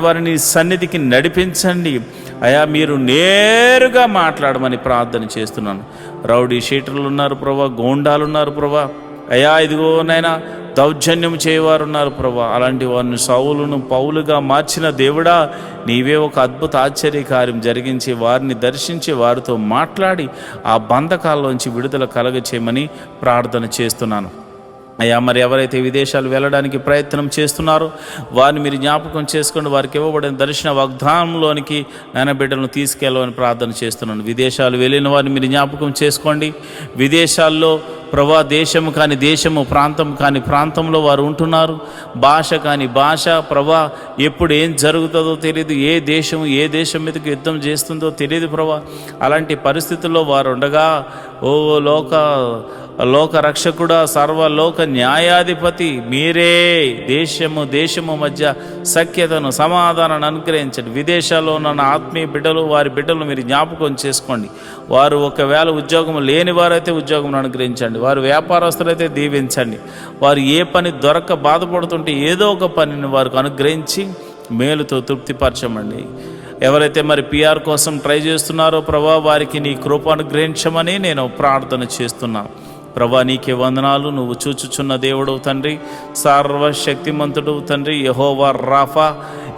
D: వారిని సన్నిధికి నడిపించండి అయా. మీరు నేరుగా మాట్లాడమని ప్రార్థన చేస్తున్నాను. రౌడీ షీటర్లు ఉన్నారు ప్రభా, గోండాలు ఉన్నారు ప్రభా. అయా ఇదిగోనైనా దౌర్జన్యం చేయవారు ఉన్నారు ప్రభా. అలాంటి వారిని సౌలును పౌలుగా మార్చిన దేవుడా నీవే ఒక అద్భుత ఆశ్చర్యకార్యం జరిగించి వారిని దర్శించి వారితో మాట్లాడి ఆ బంధకాల్లోంచి విడుదల కలగచేయమని ప్రార్థన చేస్తున్నాను. అయ్యా మరి ఎవరైతే విదేశాలు వెళ్ళడానికి ప్రయత్నం చేస్తున్నారో వారిని మీరు జ్ఞాపకం చేసుకోండి. వారికి ఇవ్వబడిన దర్శన వాగ్దానంలోనికి నాయన బిడ్డలను తీసుకెళ్ళమని ప్రార్థన చేస్తున్నాను. విదేశాలు వెళ్ళిన వారిని మీరు జ్ఞాపకం చేసుకోండి. విదేశాల్లో ప్రభా దేశము కాని దేశము, ప్రాంతం కాని ప్రాంతంలో వారు ఉంటున్నారు. భాష కాని భాష, ప్రభా ఎప్పుడు ఏం జరుగుతుందో తెలియదు. ఏ దేశం మీదకి యుద్ధం చేస్తుందో తెలియదు ప్రభా. అలాంటి పరిస్థితుల్లో వారు ఉండగా ఓ లోక రక్షకుడా, సర్వలోక న్యాయాధిపతి మీరే దేశము మధ్య సఖ్యతను, సమాధానాన్ని అనుగ్రహించండి. విదేశాల్లో ఉన్న ఆత్మీయ బిడ్డలు, వారి బిడ్డలు మీరు జ్ఞాపకం చేసుకోండి. వారు ఒకవేళ ఉద్యోగం లేని వారైతే ఉద్యోగం అనుగ్రహించండి. వారు వ్యాపారస్తులైతే దీవించండి. వారు ఏ పని దొరక్క బాధపడుతుంటే ఏదో ఒక పనిని వారికి అనుగ్రహించి మేలుతో తృప్తిపరచమండి. ఎవరైతే మరి PR కోసం ట్రై చేస్తున్నారో ప్రభా వారికి నీ కృప అనుగ్రహించమని నేను ప్రార్థన చేస్తున్నాను. ప్రభా నీకే వందనాలు. నువ్వు చూచుచున్న దేవుడు తండ్రి, సర్వశక్తిమంతుడు తండ్రి, యెహోవా రాఫా,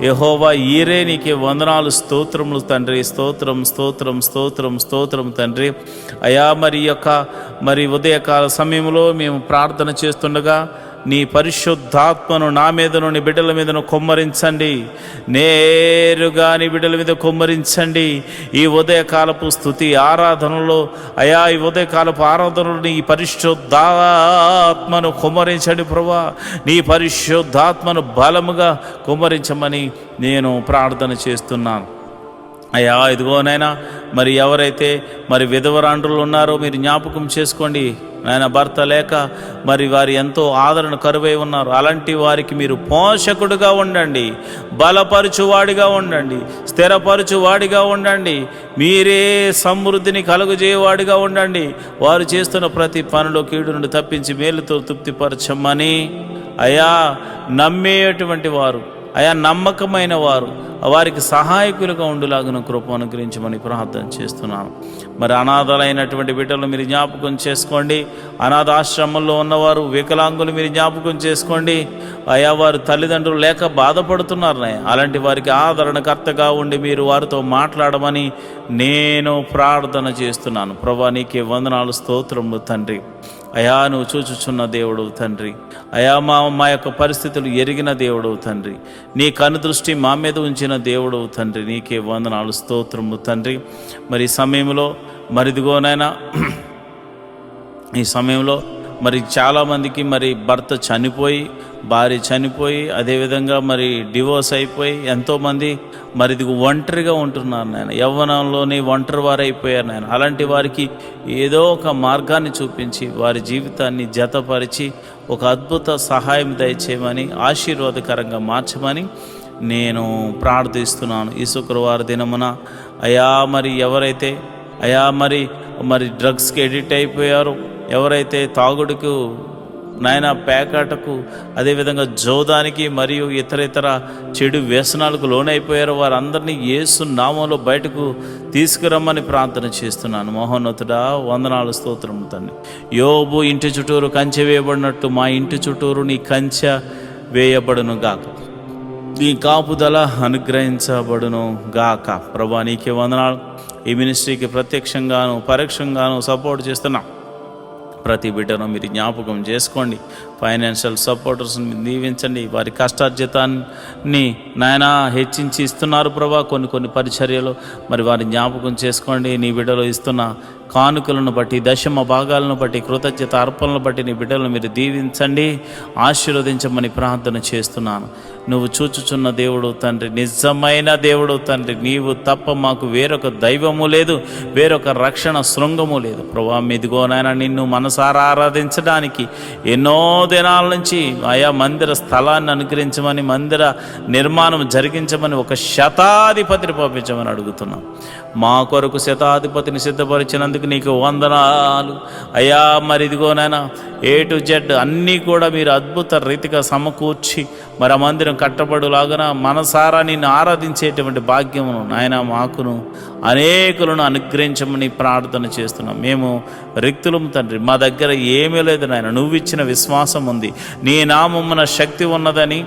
D: యెహోవా ఈరే, నీకే వందనాలు, స్తోత్రములు తండ్రి. స్తోత్రం తండ్రి. అయా మరి ఉదయకాల సమయంలో మేము ప్రార్థన చేస్తుండగా నీ పరిశుద్ధాత్మను నా మీదను, నీ బిడ్డల మీదను కొమ్మరించండి. నేరుగా నీ బిడ్డల మీద కొమ్మరించండి. ఈ ఉదయకాలపు స్తుతి ఆరాధనలో అయా, ఈ ఉదయకాలపు ఆరాధనలో నీ పరిశుద్ధాత్మను కొమ్మరించండి ప్రభా. నీ పరిశుద్ధాత్మను బలముగా కొమ్మరించమని నేను ప్రార్థన చేస్తున్నాను. అయ్యా ఇదిగోనైనా మరి ఎవరైతే మరి విధవరాండ్రులు ఉన్నారో మీరు జ్ఞాపకం చేసుకోండి. నాయన భర్త లేక మరి వారు ఎంతో ఆదరణ కరువై ఉన్నారు. అలాంటి వారికి మీరు పోషకుడుగా ఉండండి, బలపరచువాడిగా ఉండండి, స్థిరపరచువాడిగా ఉండండి. మీరే సమృద్ధిని కలుగజేయవాడిగా ఉండండి. వారు చేస్తున్న ప్రతి పనిలో కీడు నుండి తప్పించి మేలుతో తృప్తిపరచమని అయా నమ్మేటువంటి వారు, అయా నమ్మకమైన వారు, వారికి సహాయకులుగా ఉండులాగిన కృప అనుగ్రహించమని ప్రార్థన చేస్తున్నాను. మరి అనాథలైనటువంటి బిడ్డలు మీరు జ్ఞాపకం చేసుకోండి. అనాథాశ్రమంలో ఉన్నవారు, వికలాంగులు మీరు జ్ఞాపకం చేసుకోండి. అయా వారు తల్లిదండ్రులు లేక బాధపడుతున్నారు. అలాంటి వారికి ఆదరణకర్తగా ఉండి మీరు వారితో మాట్లాడమని నేను ప్రార్థన చేస్తున్నాను. ప్రభా నీకే వందనాలు, స్తోత్రములు తండ్రి. అయా నువ్వు చూచుచున్న దేవుడు తండ్రి. అయా మా యొక్క పరిస్థితులు ఎరిగిన దేవుడు తండ్రి. నీ కనుదృష్టి మా మీద ఉంచిన దేవుడు తండ్రి. నీకే వందనాలు, స్తోత్రము తండ్రి. మరి ఈ సమయంలో మరి చాలామందికి మరి భర్త చనిపోయి, భార్య చనిపోయి, అదేవిధంగా మరి డివోర్స్ అయిపోయి ఎంతోమంది మరి ఇది ఒంటరిగా ఉంటున్నారు నాయన. యవ్వనంలోనే ఒంటరి వారైపోయారు నాయన. అలాంటి వారికి ఏదో ఒక మార్గాన్ని చూపించి వారి జీవితాన్ని జతపరిచి ఒక అద్భుత సహాయం దయచేయమని, ఆశీర్వాదకరంగా మార్చమని నేను ప్రార్థిస్తున్నాను. ఈ శుక్రవారం దినమున అయా మరి ఎవరైతే మరి డ్రగ్స్కి ఎడిక్ట్ అయిపోయారో, ఎవరైతే తాగుడుకు నాయన పేకాటకు, అదేవిధంగా జోదానికి మరియు ఇతర చెడు వ్యసనాలకు లోనైపోయారో వారందరినీ యేసు నామంలో బయటకు తీసుకురమ్మని ప్రార్థన చేస్తున్నాను. మహోన్నతుడా వందనాలు, స్తోత్రము తండ్రి. యోబు ఇంటి చుట్టూరు కంచె వేయబడినట్టు మా ఇంటి చుట్టూరు నీ కంచె వేయబడును గాక, నీ కాపుదల అనుగ్రహించబడును గాక. ప్రభా నీకే వందనాలు. ఈ మినిస్ట్రీకి ప్రత్యక్షంగాను పరోక్షంగాను సపోర్ట్ చేస్తున్నాం. ప్రతి బిడ్డను మీరు జ్ఞాపకం చేసుకోండి. ఫైనాన్షియల్ సపోర్టర్స్ని దీవించండి. వారి కష్టార్జితాన్ని నాయన హెచ్చించి ఇస్తున్నారు ప్రభా. కొన్ని పరిచర్యలు మరి వారి జ్ఞాపకం చేసుకోండి. నీ బిడ్డలు ఇస్తున్న కానుకలను బట్టి, దశమ భాగాలను బట్టి, కృతజ్ఞత అర్పణలను బట్టి నీ బిడ్డలను మీరు దీవించండి, ఆశీర్వదించమని ప్రార్థన చేస్తున్నాను. నువ్వు చూచుచున్న దేవుడు తండ్రి, నిజమైన దేవుడు తండ్రి. నీవు తప్ప మాకు వేరొక దైవము లేదు, వేరొక రక్షణ శృంగము లేదు ప్రభా. ఇదిగోనైనా నిన్ను మనసారా ఆరాధించడానికి ఎన్నో దినాల నుంచి ఆయా మందిర స్థలాన్ని అనుగ్రహించమని, మందిర నిర్మాణం జరిగించమని ఒక శతాధిపతిని పంపించమని అడుగుతున్నాం. మా కొరకు శతాధిపతిని సిద్ధపరిచినందుకు నీకు వందనాలు అయ్యా. మరి ఇదిగోనైనా A to Z అన్నీ కూడా మీరు అద్భుత రీతిగా సమకూర్చి మరి ఆ మందిరం కట్టబడులాగా మనసారా నిన్ను ఆరాధించేటువంటి భాగ్యమును నాయన మాకును అనేకులను అనుగ్రహించమని ప్రార్థన చేస్తున్నాం. మేము రిక్తులం తండ్రి, మా దగ్గర ఏమీ లేదు నాయన. నువ్వు ఇచ్చిన విశ్వాసం ఉంది, నీ నామమున శక్తి ఉన్నదని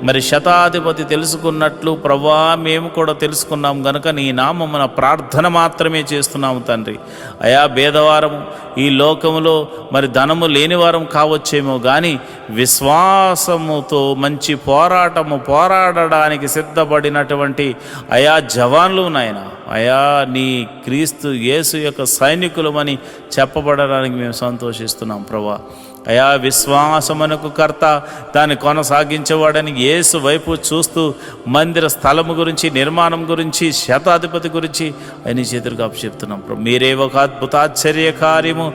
D: మరి శతాధిపతి తెలుసుకున్నట్లు ప్రభా మేము కూడా తెలుసుకున్నాం గనుక నీ నామమున ప్రార్థన మాత్రమే చేస్తున్నాము తండ్రి. అయా భేదవారము ఈ లోకములో మరి ధనము లేనివారం కావచ్చేమో కానీ విశ్వాసముతో మంచి పోరాడడానికి సిద్ధపడినటువంటి అయా జవాన్లు నాయన, అయా నీ క్రీస్తు యేసు యొక్క సైనికులమని చెప్పబడడానికి మేము సంతోషిస్తున్నాం ప్రభా. అయా విశ్వాసమునకు కర్త దాన్ని కొనసాగించేవాడని యేసు వైపు చూస్తూ మందిర స్థలము గురించి, నిర్మాణం గురించి, శతాధిపతి గురించి ఆయన చేతులకు అప్పచెప్తున్నాం ప్రభు. మీరే ఒక అద్భుత ఆశ్చర్య కార్యము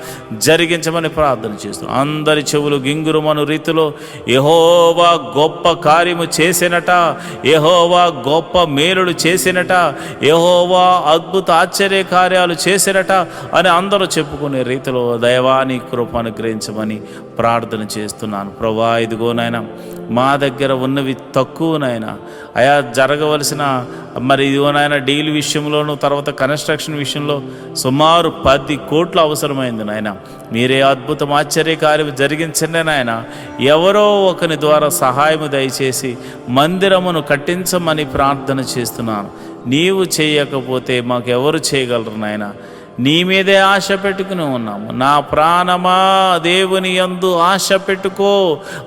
D: జరిగించమని ప్రార్థన చేస్తున్నాం. అందరి చెవులు గింగురుమను రీతిలో యెహోవా గొప్ప కార్యము చేసినట, యెహోవా గొప్ప మేలులు చేసినట, యెహోవా అద్భుత ఆశ్చర్య కార్యాలు చేసినట అని అందరూ చెప్పుకునే రీతిలో దైవాని కృప అనుగ్రహించమని ప్రార్థన చేస్తున్నాను ప్రభా. ఇదిగో నాయన మా దగ్గర ఉన్నవి తక్కువ నాయన, అయా జరగవలసిన మరి ఇదిగో నాయన డీల్ విషయంలోనూ తర్వాత కన్స్ట్రక్షన్ విషయంలో సుమారు 10 కోట్లు అవసరమైంది నాయన. మీరే అద్భుతం ఆశ్చర్యకార్యం జరిగించండి నాయన. ఎవరో ఒకరి ద్వారా సహాయము దయచేసి మందిరమును కట్టించమని ప్రార్థన చేస్తున్నాను. నీవు చేయకపోతే మాకెవరు చేయగలరు నాయన. నీ మీదే ఆశ పెట్టుకుని ఉన్నాము. నా ప్రాణమా దేవుని యందు ఆశ పెట్టుకో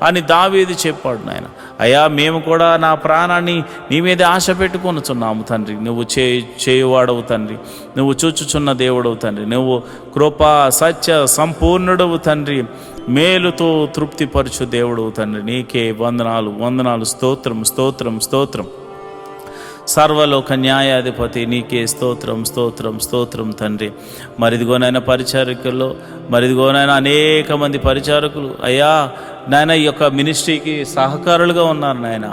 D: అని దావీదు చెప్పాడు నాయన. అయ్యా మేము కూడా నా ప్రాణాన్ని నీ మీదే ఆశ పెట్టుకొనుచున్నాము తండ్రి. నువ్వు చేయువాడవు తండ్రి, నువ్వు చూచుచున్న దేవుడవు తండ్రి, నువ్వు కృపా సత్య సంపూర్ణుడవు తండ్రి, మేలుతో తృప్తిపరచు దేవుడవు తండ్రి. నీకే వందనాలు స్తోత్రం. సర్వలోక న్యాయాధిపతి నీకే స్తోత్రం తండ్రి. మరిదిగోనైనా పరిచారకుల్లో మరిదిగోనైనా అనేక మంది పరిచారకులు అయ్యా నాయన ఈ యొక్క మినిస్ట్రీకి సహకారులుగా ఉన్నారు నాయన.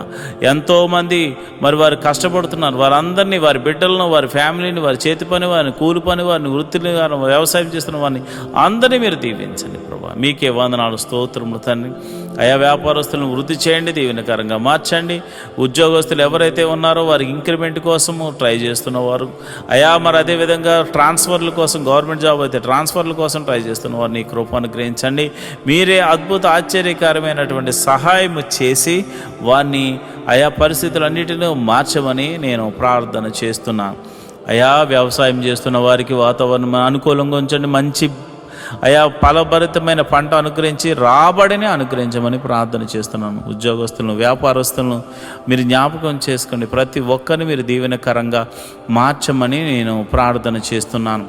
D: ఎంతోమంది మరి వారు కష్టపడుతున్నారు. వారందరినీ, వారి బిడ్డలను, వారి ఫ్యామిలీని, వారి చేతి పని వారిని, కూలి పని వారిని, వృత్తిని వారిని, వ్యవసాయం చేస్తున్న వారిని అందరినీ మీరు దీవించండి ప్రభా. మీకే వందనాలు స్తోత్రములు తండ్రి. అయా వ్యాపారస్తులను వృద్ధి చేయండి, దీవెనకరంగా మార్చండి. ఉద్యోగస్తులు ఎవరైతే ఉన్నారో వారికి ఇంక్రిమెంట్ కోసము ట్రై చేస్తున్నవారు అయా మరి అదేవిధంగా ట్రాన్స్ఫర్ల కోసం, గవర్నమెంట్ జాబ్ అయితే ట్రాన్స్ఫర్ల కోసం ట్రై చేస్తున్న వారిని కృపను గ్రహించండి. మీరే అద్భుత ఆశ్చర్యకరమైనటువంటి సహాయం చేసి వారిని ఆయా పరిస్థితులన్నిటినీ మార్చమని నేను ప్రార్థన చేస్తున్నాను. అయా వ్యవసాయం చేస్తున్న వారికి వాతావరణం అనుకూలంగా ఉంచండి. మంచి అయా ఫలభరితమైన పంట అనుగ్రహించి రాబడిని అనుగ్రహించమని ప్రార్థన చేస్తున్నాను. ఉద్యోగస్తులను, వ్యాపారస్తులను మీరు జ్ఞాపకం చేసుకోండి. ప్రతి ఒక్కరిని మీరు దీవెనకరంగా మార్చమని నేను ప్రార్థన చేస్తున్నాను.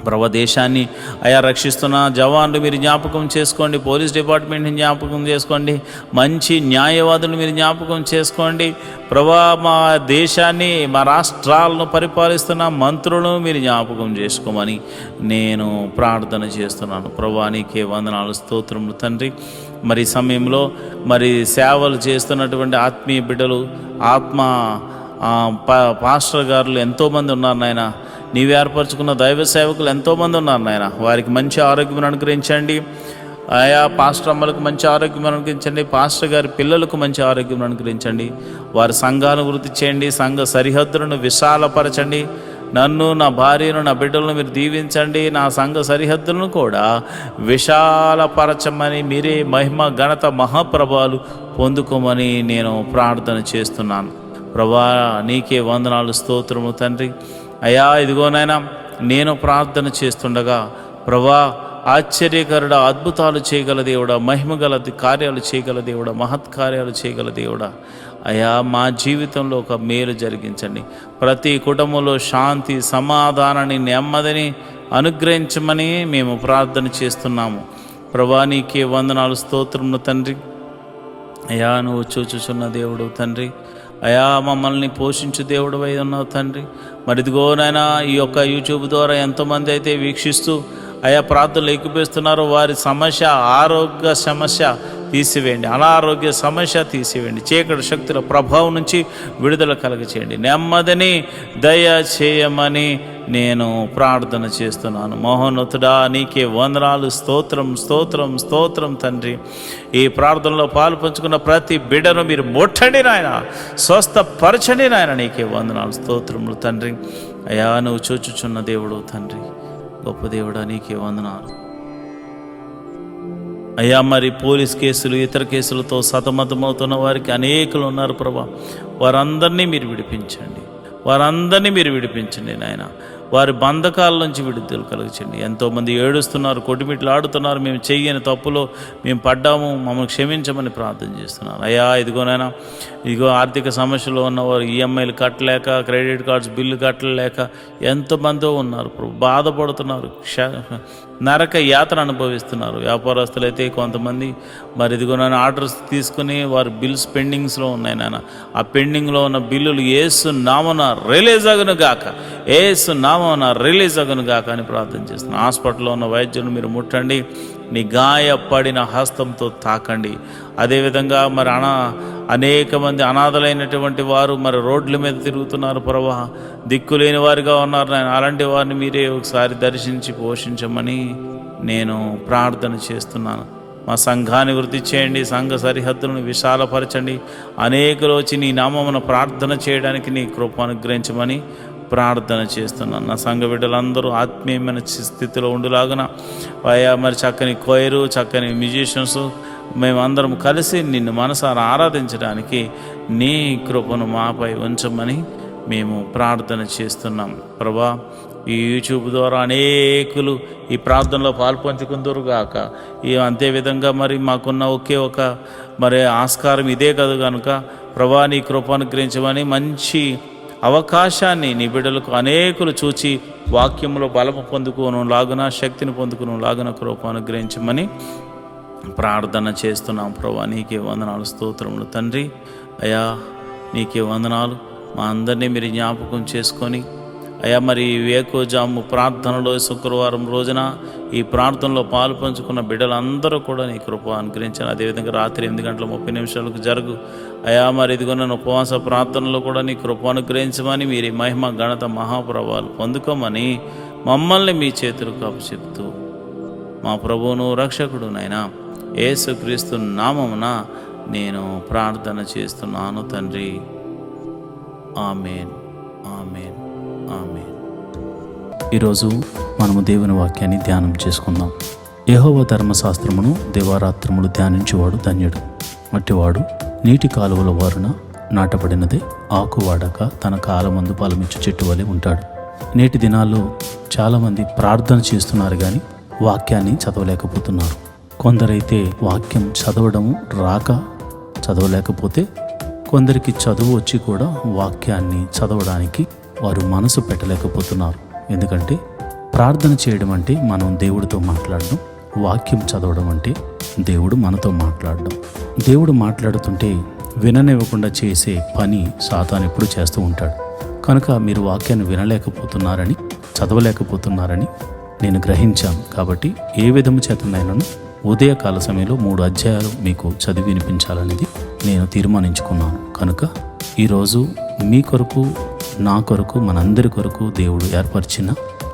D: ప్రభు దేశాన్ని అయా రక్షిస్తున్న జవాన్లు మీరు జ్ఞాపకం చేసుకోండి. పోలీస్ డిపార్ట్మెంట్ని జ్ఞాపకం చేసుకోండి. మంచి న్యాయవాదులు మీరు జ్ఞాపకం చేసుకోండి. ప్రభా మా దేశాన్ని, మా రాష్ట్రాలను పరిపాలిస్తున్న మంత్రులను మీరు జ్ఞాపకం చేసుకోమని నేను ప్రార్థన చేస్తున్నాను. ప్రభా నీకే వందనాలు స్తోత్రములు తండ్రి. మరి సమయంలో మరి సేవలు చేస్తున్నటువంటి ఆత్మీయ బిడ్డలు, పాస్టర్ గారులు ఎంతోమంది ఉన్నారు నాయన. నీవు ఏర్పరచుకున్న దైవ సేవకులు ఎంతోమంది ఉన్నారు నాయన. వారికి మంచి ఆరోగ్యం అనుగ్రహించండి. ఆయా పాస్టర్ అమ్మలకు మంచి ఆరోగ్యం అనుగ్రహించండి. పాస్టర్ గారి పిల్లలకు మంచి ఆరోగ్యం అనుగ్రహించండి. వారి సంఘాలను వృద్ధి చేయండి. సంఘ సరిహద్దులను విశాలపరచండి. నన్ను, నా భార్యను, నా బిడ్డలను మీరు దీవించండి. నా సంఘ సరిహద్దులను కూడా విశాలపరచమని మీరే మహిమ, ఘనత, మహాప్రభావాలు పొందుకోమని నేను ప్రార్థన చేస్తున్నాను. ప్రభా నీకే వందనాలు స్తోత్రము తండ్రి. అయ్యా ఇదిగోనైనా నేను ప్రార్థన చేస్తుండగా ప్రభా ఆశ్చర్యకరుడా, అద్భుతాలు చేయగల దేవుడా, మహిమగల కార్యాలు చేయగల దేవుడా, మహత్కార్యాలు చేయగల దేవుడా, అయ్యా మా జీవితంలో ఒక మేలు జరిగించండి. ప్రతి కుటుంబంలో శాంతి, సమాధానాన్ని, నెమ్మదిని అనుగ్రహించమని మేము ప్రార్థన చేస్తున్నాము. ప్రభా నీకే వందనాలు స్తోత్రములు తండ్రి. అయ్యా నువ్వు చూచుచున్న దేవుడు తండ్రి. అయా మమ్మల్ని పోషించు దేవుడు అయి ఉన్నావు తండ్రి. మరి ఇదిగోనైనా ఈ యొక్క యూట్యూబ్ ద్వారా ఎంతోమంది అయితే వీక్షిస్తూ అయా ప్రార్థనలు ఎక్కిపిస్తున్నారో వారి సమస్య, ఆరోగ్య సమస్య తీసివేయండి, అనారోగ్య సమస్య తీసివేయండి. చీకటి శక్తుల ప్రభావం నుంచి విడుదల కలగచేయండి. నెమ్మదిని దయ చేయమని నేను ప్రార్థన చేస్తున్నాను. మహోన్నతుడా నీకే వందనాలు స్తోత్రం తండ్రి. ఈ ప్రార్థనలో పాలు పంచుకున్న ప్రతి బిడ్డను మీరు ముట్టండి నాయన, స్వస్థపరచండి నాయన. నీకే వందనాలు స్తోత్రములు తండ్రి. అయా నువ్వు చూచుచున్న దేవుడు తండ్రి, గొప్ప దేవుడా నీకే వందనాలు. అయ్యా మరి పోలీస్ కేసులు ఇతర కేసులతో సతమతమవుతున్న వారికి అనేకులు ఉన్నారు ప్రభా. వారందరినీ మీరు విడిపించండి నాయన. వారి బంధకాల నుంచి విడుదల కలుగచండి. ఎంతోమంది ఏడుస్తున్నారు, కొట్టుమిట్లు ఆడుతున్నారు, మేము చెయ్యని తప్పులో మేము పడ్డాము, మమ్మల్ని క్షమించమని ప్రార్థన చేస్తున్నాను. అయ్యా ఇదిగో ఆర్థిక సమస్యలో ఉన్నవారు ఈఎంఐలు కట్టలేక, క్రెడిట్ కార్డ్స్ బిల్లు కట్టలేక ఎంతమందో ఉన్నారు, బాధపడుతున్నారు, నరక యాతన అనుభవిస్తున్నారు. వ్యాపారస్తులు అయితే కొంతమంది మరి ఇదిగోనైనా ఆర్డర్స్ తీసుకుని వారి బిల్స్ పెండింగ్స్లో ఉన్నాయి నాన్న. ఆ పెండింగ్లో ఉన్న బిల్లులు యేసు నామమున రిలీజ్ అగును గాక అని ప్రార్థన చేస్తున్నాను. హాస్పిటల్లో ఉన్న వైద్యులను మీరు ముట్టండి, నీ గాయపడిన హస్తంతో తాకండి. అదేవిధంగా మరి అనేక మంది అనాథలైనటువంటి వారు మరి రోడ్ల మీద తిరుగుతున్నారు ప్రభా, దిక్కులేని వారిగా ఉన్నారు నాయన. అలాంటి వారిని మీరే ఒకసారి దర్శించి పోషించమని నేను ప్రార్థన చేస్తున్నాను. మా సంఘాన్ని వృద్ధి చేయండి, సంఘ సరిహద్దులను విశాలపరచండి. అనేకులు వచ్చి నీ నామమున ప్రార్థన చేయడానికి నీ కృప అనుగ్రహించమని ప్రార్థన చేస్తున్నాను. నా సంఘ బిడ్డలందరూ ఆత్మీయమైన స్థితిలో ఉండులాగున అయ్యా మరి చక్కని కోయరు, చక్కని మ్యూజిషియన్స్ మేమందరం కలిసి నిన్ను మనసారా ఆరాధించడానికి నీ కృపను మాపై ఉంచమని మేము ప్రార్థన చేస్తున్నాం ప్రభా. ఈ యూట్యూబ్ ద్వారా అనేకులు ఈ ప్రార్థనలో పాల్పంచుకుందరుగాక. అంతేవిధంగా మరి మాకున్న ఒకే ఒక మరి ఆస్కారం ఇదే కదా కనుక ప్రభా నీ కృప అనుగ్రహించమని మంచి అవకాశాన్ని నీ బిడ్డలకు అనేకులు చూచి వాక్యంలో బలము పొందుకోను లాగున, శక్తిని పొందుకోను లాగున కృప అనుగ్రహించమని ప్రార్థన చేస్తున్నాం ప్రభా. నీకే వందనాలు, స్తోత్రములు తండ్రి. అయ్యా నీకే వందనాలు. మా అందరినీ మీరు జ్ఞాపకం చేసుకొని అయ్యా మరి వేకోజాము ప్రార్థనలో శుక్రవారం రోజున ఈ ప్రార్థనలో పాలు పంచుకున్న బిడ్డలందరూ కూడా నీ కృప అనుగ్రహించాను. అదేవిధంగా రాత్రి 8:30 జరుగు అయ్యా మరి ఇదిగొన్న ఉపవాస ప్రార్థనలో కూడా నీ కృప అనుగ్రహించమని మీరు మహిమ ఘనత మహాప్రభావాలు పొందుకోమని మమ్మల్ని మీ చేతులకు అప్పచెప్తూ మా ప్రభువును రక్షకుడు నైనా యేసుక్రీస్తు నామమున నేను ప్రార్థన చేస్తున్నాను తండ్రి. ఆమేన్, ఆమేన్, ఆమేన్.
A: ఈరోజు మనము దేవుని వాక్యాన్ని ధ్యానం చేసుకుందాం. యెహోవా ధర్మశాస్త్రమును దివారాత్రములు ధ్యానించేవాడు ధన్యుడు. అట్టివాడు నీటి కాలువల వారున నాటబడినదే, ఆకు వాడక తన కాలమందు ఫలమిచ్చు చెట్టు వలె ఉంటాడు. నేటి దినాల్లో చాలామంది ప్రార్థన చేస్తున్నారు కానీ వాక్యాన్ని చదవలేకపోతున్నారు. కొందరైతే వాక్యం చదవడం రాక చదవలేకపోతే, కొందరికి చదువు వచ్చి కూడా వాక్యాన్ని చదవడానికి వారు మనసు పెట్టలేకపోతున్నారు. ఎందుకంటే ప్రార్థన చేయడం అంటే మనం దేవుడితో మాట్లాడడం, వాక్యం చదవడం అంటే దేవుడు మనతో మాట్లాడడం. దేవుడు మాట్లాడుతుంటే విననివ్వకుండా చేసే పని సాతాను ఎప్పుడు చేస్తూ ఉంటాడు. కనుక మీరు వాక్యాన్ని వినలేకపోతున్నారని, చదవలేకపోతున్నారని నేను గ్రహించాను. కాబట్టి ఏ విధము చేతనైనాను ఉదయకాల సమయంలో 3 అధ్యాయాలు మీకు చదివి వినిపించాలనేది నేను తీర్మానించుకున్నాను. కనుక ఈరోజు మీ కొరకు, నా కొరకు, మనందరి కొరకు దేవుడు ఏర్పరిచిన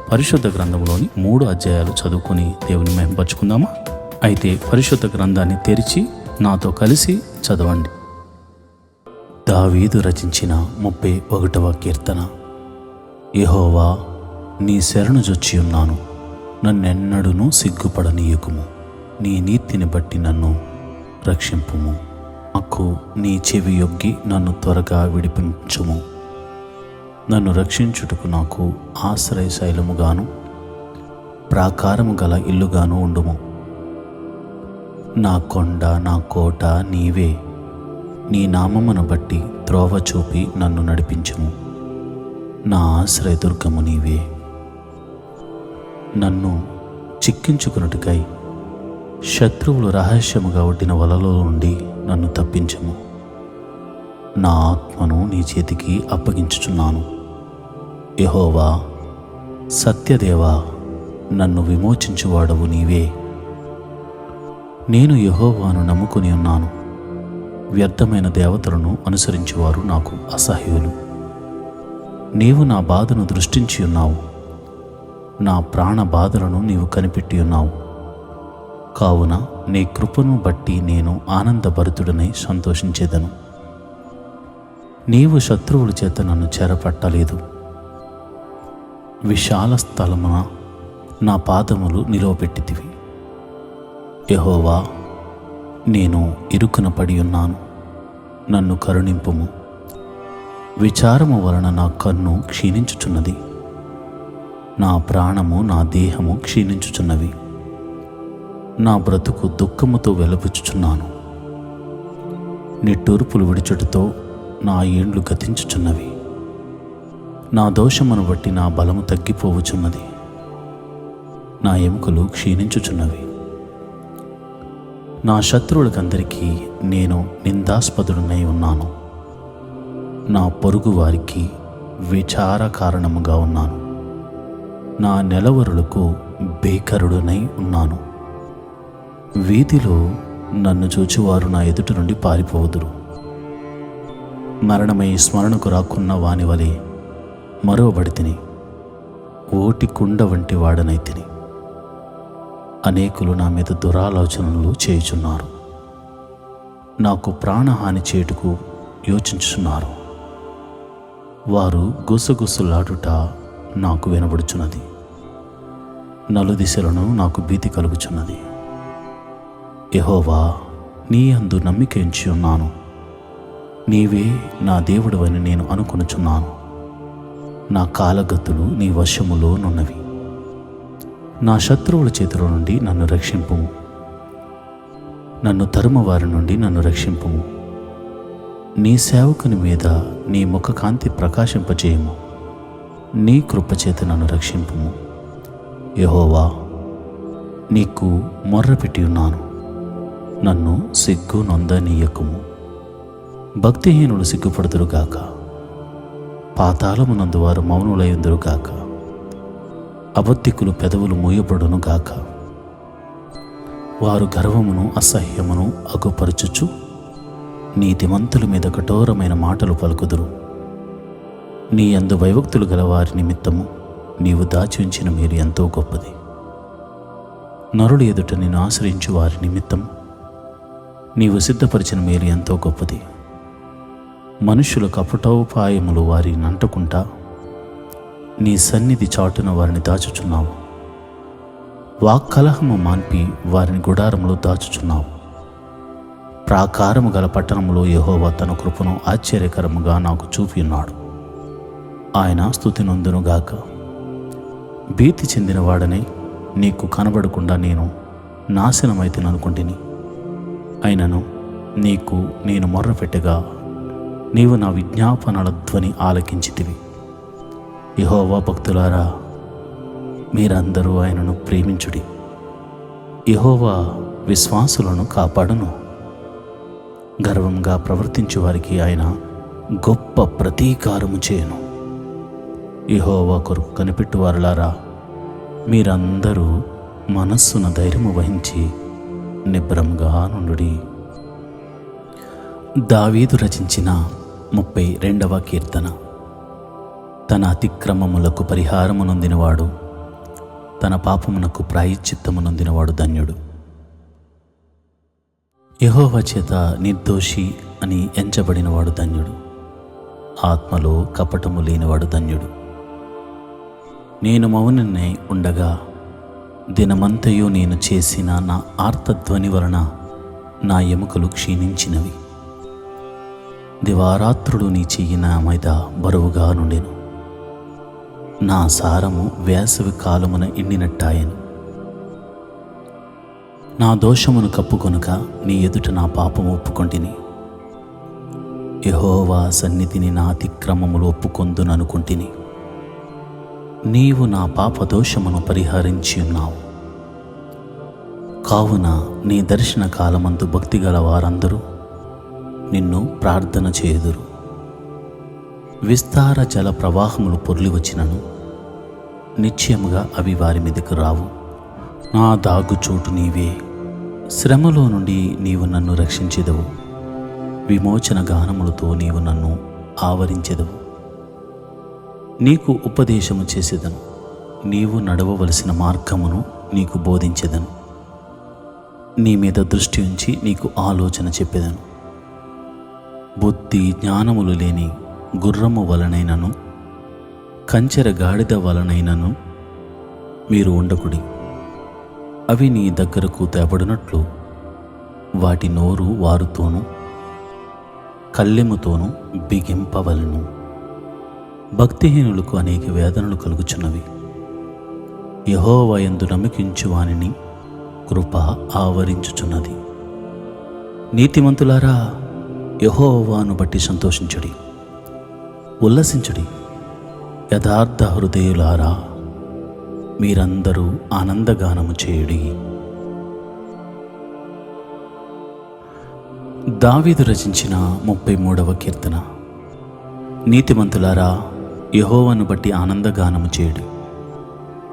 A: పరిశుద్ధ గ్రంథంలోని 3 అధ్యాయాలు చదువుకొని దేవుని మహిమపరుచుకుందామా? అయితే పరిశుద్ధ గ్రంథాన్ని తెరిచి నాతో కలిసి చదవండి. దావీదు రచించిన 31వ కీర్తన. యెహోవా, నీ శరణు జొచ్చి ఉన్నాను, నన్నెన్నడూనూ సిగ్గుపడనీయకుము. నీ నీతిని బట్టి నన్ను రక్షింపుము. నాకు నీ చెవి యొగ్గి నన్ను త్వరగా విడిపించుము. నన్ను రక్షించుటకు నాకు ఆశ్రయశైలముగాను ప్రాకారము గల ఇల్లుగాను ఉండుము. నా కొండ, నా కోట నీవే. నీ నామమును బట్టి త్రోవ చూపి నన్ను నడిపించుము. నా ఆశ్రయదుర్గము నీవే. నన్ను చిక్కించుకున్నట్టుకై శత్రువులు రహస్యముగా ఒడ్డిన వలలో నుండి నన్ను తప్పించుము. నా ఆత్మను నీ చేతికి అప్పగించుచున్నాను. యెహోవా, సత్యదేవా, నన్ను విమోచించువాడవు నీవే. నేను యెహోవాను నమ్ముకుని ఉన్నాను. వ్యర్థమైన దేవతలను అనుసరించేవారు నాకు అసహ్యులు. నీవు నా బాధను దృష్టించి ఉన్నావు. నా ప్రాణ బాధలను నీవు కనిపెట్టి ఉన్నావు. కావున నీ కృపను బట్టి నేను ఆనందభరితుడనై సంతోషించేదను. నీవు శత్రువుల చేత నన్ను చెరపట్టలేదు. విశాల స్థలమున నా పాదములు నిలవబెట్టితివి. యెహోవా, నేను ఇరుకున పడి ఉన్నాను, నన్ను కరుణింపుము. విచారము వలన నా కన్ను క్షీణించుచున్నది, నా ప్రాణము నా దేహము క్షీణించుచున్నవి. నా బ్రతుకు దుఃఖముతో వెలపుచుచున్నాను. నిట్టూర్పులు విడుచుటతో నా ఏండ్లు గతించుచున్నవి. నా దోషమును బట్టి నా బలము తగ్గిపోవుచున్నది, నా ఎముకలు క్షీణించుచున్నవి. నా శత్రువులకందరికీ నేను నిందాస్పదుడనై ఉన్నాను. నా పొరుగు వారికి విచార కారణముగా ఉన్నాను. నా నెలవరులకు బేకరుడునై ఉన్నాను. వీధిలో నన్ను చూచువారు నా ఎదుట నుండి పారిపోవుదురు. మరణమై స్మరణకు రాకున్న వాని వలె మరువబడితిని, ఓటి కుండ వంటి వాడనైతిని. అనేకులు నా మీద దురాలోచనలు చేయుచున్నారు, నాకు ప్రాణహాని చేటుకు యోచించుచున్నారు. వారు గుసగుసలాడుట నాకు వినబడుచున్నది, నలుదిశలను నాకు భీతి కలుగుచున్నది. యెహోవా, నీ యందు నమ్మిక ఉంచి ఉన్నాను. నీవే నా దేవుడవని నేను అనుకొనుచున్నాను. నా కాలగతులు నీ వశములో నున్నవి. నా శత్రువుల చేతిలో నుండి నన్ను రక్షింపుము. నన్ను తరుమువారి నుండి నన్ను రక్షింపుము. నీ సేవకుని మీద నీ ముఖకాంతి ప్రకాశింపజేయము. నీ కృపచేత నన్ను రక్షింపుము. యెహోవా, నీకు మొర్రపెట్టి ఉన్నాను, నన్ను సిగ్గు నొందనీయకుము. భక్తిహీనులు సిగ్గుపడుదురుగాక, పాతాళమునందు వారు మౌనులయుందురుగాక. అబద్ధికులు పెదవులు మూయబడునుగాక. వారు గర్వమును అసహ్యమును అగుపరచుచు నీతిమంతుల మీద కఠోరమైన మాటలు పలుకుదురు. నీ యందు భయభక్తులు గల వారి నిమిత్తము నీవు దాచి ఉంచిన మేలు ఎంతో గొప్పది. నరుడు ఎదుట నిన్ను ఆశ్రయించు వారి నిమిత్తం నీవు సిద్ధపరిచిన మేలు ఎంతో గొప్పది. మనుష్యుల కపటోపాయములు వారిని అంటుకుంటా నీ సన్నిధి చాటున వారిని దాచుచున్నావు. వాక్కలహము మాన్పి వారిని గుడారములో దాచుచున్నావు. ప్రాకారము గల పట్టణములో యెహోవా తన కృపను ఆశ్చర్యకరముగా నాకు చూపి ఉన్నాడు. ఆయన స్తుతి నొందునుగాక. భీతి చెందిన వాడనే నీకు కనబడకుండా నేను నాశనమైతేననుకుంటుని. అయినను నీకు నేను మొర్రపెట్టగా నీవు నా విజ్ఞాపనల ధ్వని ఆలకించితివి. యెహోవా భక్తులారా, మీరందరూ ఆయనను ప్రేమించుడి. యెహోవా విశ్వాసులను కాపాడును. గర్వంగా ప్రవర్తించు వారికి ఆయన గొప్ప ప్రతీకారము చేయను. యెహోవా కొరకు కనిపెట్టువారులారా, మీరందరూ మనస్సున ధైర్యము వహించి నిబ్రంగా నుండుడి. దావీదు రచించిన 32వ కీర్తన. తన అతిక్రమములకు పరిహారము నొందినవాడు, తన పాపమునకు ప్రాయశ్చిత్తము నొందినవాడు ధన్యుడు. యెహోవా చేత నిర్దోషి అని ఎంచబడినవాడు ధన్యుడు. ఆత్మలో కపటము లేనివాడు ధన్యుడు. నేను మౌననై ఉండగా దినమంతయు నేను చేసిన నా ఆర్తధ్వని వలన నా ఎముకలు క్షీణించినవి. దివారాత్రుడు నీ చెయ్యి నా మీద బరువుగా నుండెను. నా సారము వేసవి కాలమున ఎండినట్టాయను. నా దోషమును కప్పుకొనక నీ ఎదుట నా పాపము ఒప్పుకొంటిని. యెహోవా సన్నిధిని నా అతిక్రమములు ఒప్పుకొందుననుకుంటిని. నీవు నా పాప దోషమును పరిహరించి ఉన్నావు. కావున నీ దర్శన కాలమందు భక్తిగల వారందరూ నిన్ను ప్రార్థన చేయుదురు. విస్తార జల ప్రవాహములు పొర్లి వచ్చినను నిశ్చయముగా అవి వారి మీదకు రావు. నా దాగుచోటు నీవే. శ్రమలో నుండి నీవు నన్ను రక్షించెదవు. విమోచన గానములతో నీవు నన్ను ఆవరించెదవు. నీకు ఉపదేశము చేసేదను. నీవు నడవవలసిన మార్గమును నీకు బోధించెదను. నీ మీద దృష్టి ఉంచి నీకు ఆలోచన చెప్పేదను. బుద్ధి జ్ఞానములు లేని గుర్రము వలనైనను కంచెర గాడిద వలనైనను మీరు ఉండకుడి. అవి నీ దగ్గరకు తేబడినట్లు వాటి నోరు వారుతోనూ కళ్ళెముతోనూ బిగింపవలను. భక్తిహీనులకు అనేక వేదనలు కలుగుచున్నవి. యెహోవా యందు నమ్మకించు వానిని కృప ఆవరించుచున్నది. నీతిమంతులారా, యెహోవాను బట్టి సంతోషించుడి, ఉల్లసించుడి. యథార్థ హృదయులారా, మీరందరూ ఆనందగానము చేయుడి. దావీదు రచించిన 33వ కీర్తన. నీతిమంతులారా, యెహోవాను బట్టి ఆనందగానము చేయుడి.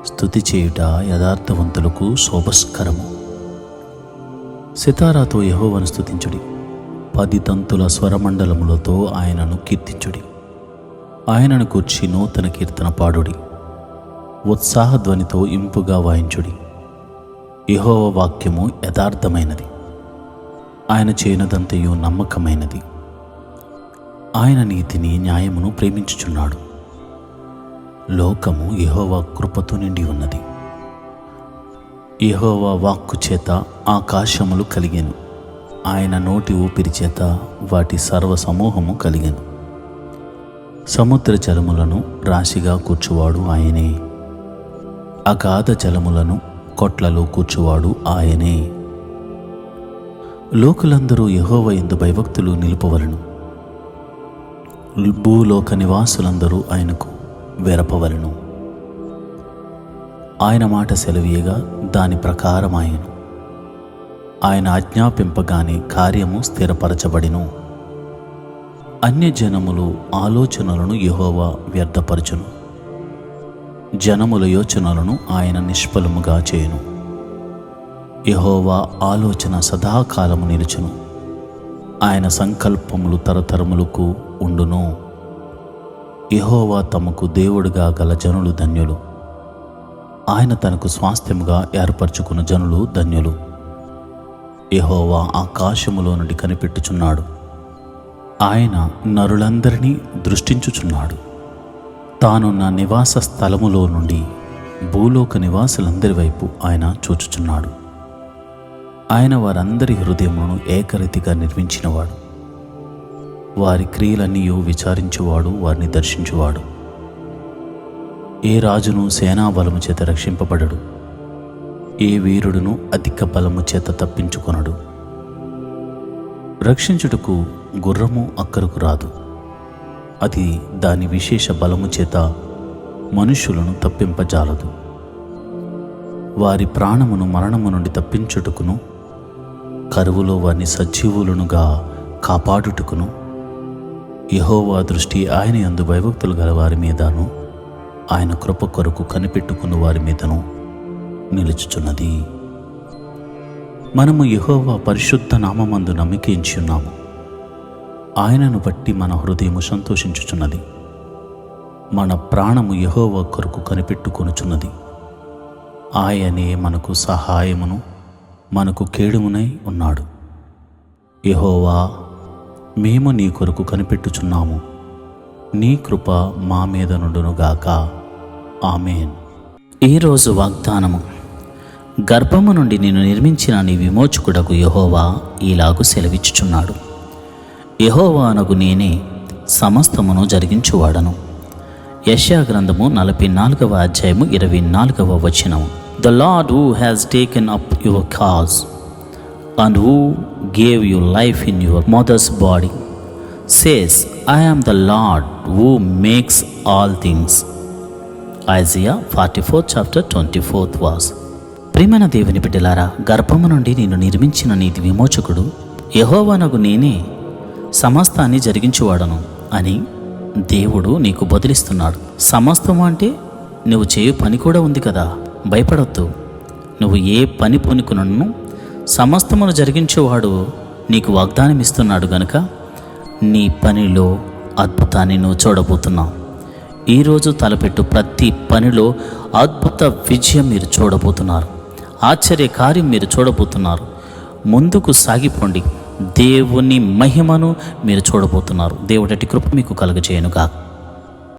A: స్తుతి చేయుట యథార్థవంతులకు శోభస్కరము. సితారాతో యెహోవాను స్తుతించుడి. 10 తంతుల స్వరమండలములతో ఆయనను కీర్తించుడి. ఆయనను గూర్చి నూతన కీర్తన పాడుడి. ఉత్సాహధ్వనితో ఇంపుగా వాయించుడి. యెహోవా వాక్యము యథార్థమైనది, ఆయన చేయనదంతయు నమ్మకమైనది. ఆయన నీతిని న్యాయమును ప్రేమించుచున్నాడు. లోకము యెహోవా కృపతో నిండి ఉన్నది. యెహోవా వాక్కు చేత ఆకాశములు కలిగెను. ఆయన నోటి ఊపిరి చేత వాటి సర్వ సమూహము కలిగెను. సముద్ర జలములను రాశిగా కూర్చువాడు ఆయనే. అగాధ జలములను కొట్లలో కూర్చువాడు ఆయనే. లోకులందరూ యెహోవా యందు భయభక్తులు నిలుపవలను. భూలోక నివాసులందరూ ఆయనకు వెరపవలను. ఆయన మాట సెలవీయగా దాని ప్రకారం ఆయన ఆజ్ఞాపింపగానే కార్యము స్థిరపరచబడిను. అన్యజనములు ఆలోచనలను యెహోవా వ్యర్థపరచును. జనముల యోచనలను ఆయన నిష్ఫలముగా చేయును. యెహోవా ఆలోచన సదాకాలము నిలుచును. ఆయన సంకల్పములు తరతరములకు ఉండును. యెహోవా తమకు దేవుడుగా గల జనులు ధన్యులు. ఆయన తనకు స్వాస్థ్యముగా ఏర్పరచుకున్న జనులు ధన్యులు. యెహోవా ఆకాశములో నుండి కనిపెట్టుచున్నాడు. ఆయన నరులందరినీ దృష్టించుచున్నాడు. తానున్న నివాస స్థలములో నుండి భూలోక నివాసులందరి వైపు ఆయన చూచుచున్నాడు. ఆయన వారందరి హృదయములను ఏకరీతిగా నిర్మించినవాడు. వారి క్రియలన్నీ విచారించువాడు, వారిని దర్శించువాడు. ఏ రాజును సేనాబలము చేత రక్షింపబడడు. ఏ వీరుడును అధిక బలము చేత తప్పించుకొనడు. రక్షించుటకు గుర్రము అక్కరకు రాదు. అది దాని విశేష బలము చేత మనుష్యులను తప్పింపజాలదు. వారి ప్రాణమును మరణము నుండి తప్పించుటకును, కరువులో వారిని సజీవులనుగా కాపాడుటకును యెహోవా దృష్టి ఆయన యందు భయభక్తులు గల వారి మీదను, ఆయన కృప కొరకు కనిపెట్టుకున్న వారి మీదను నిలుచుచున్నది. మనము యెహోవా పరిశుద్ధ నామమందు నమ్మికించి ఉన్నాము. ఆయనను బట్టి మన హృదయము సంతోషించుచున్నది. మన ప్రాణము యెహోవా కొరకు కనిపెట్టుకొనుచున్నది. ఆయనే మనకు సహాయమును మనకు కేడుమునై ఉన్నాడు. యెహోవా, మేము నీ కొరకు కనిపెట్టుచున్నాము. నీ కృప మా మీద నుండునుగాక. ఆమేన్. ఈరోజు వాగ్దానము. గర్భము నుండి నిన్ను నిర్మించిన నీ విమోచకుడకు యెహోవా ఇలాగు సెలవిచ్చుచున్నాడు. యెహోవా అనగు నేనే సమస్తమును జరిగించువాడను. యెషయా గ్రంథము 44వ అధ్యాయము 24వ వచనము. The Lord who has taken up your cause and who gave you life in your mother's body says, I am the Lord who makes all things. Isaiah 44 chapter 24th verse. ప్రియమైన దేవుని బిడ్డలారా, గర్భము నుండి నిన్ను నిర్మించిన నీతి విమోచకుడు యెహోవానగు నేనే సమస్తాన్ని జరిగించువాడను అని దేవుడు నీకు బదులిస్తున్నాడు. సమస్తము అంటే నువ్వు చేయు పని కూడా ఉంది కదా. భయపడొద్దు. నువ్వు ఏ పని పూనుకునను సమస్తమును జరిగించేవాడు నీకు వాగ్దానం ఇస్తున్నాడు గనుక నీ పనిలో అద్భుతాన్ని నువ్వు చూడబోతున్నావు. ఈరోజు తలపెట్టు ప్రతి పనిలో అద్భుత విజయం మీరు చూడబోతున్నారు. ఆశ్చర్య కార్యం మీరు చూడబోతున్నారు. ముందుకు సాగిపోండి. దేవుని మహిమను మీరు చూడబోతున్నారు. దేవుడటి కృప మీకు కలుగజేయనుగా.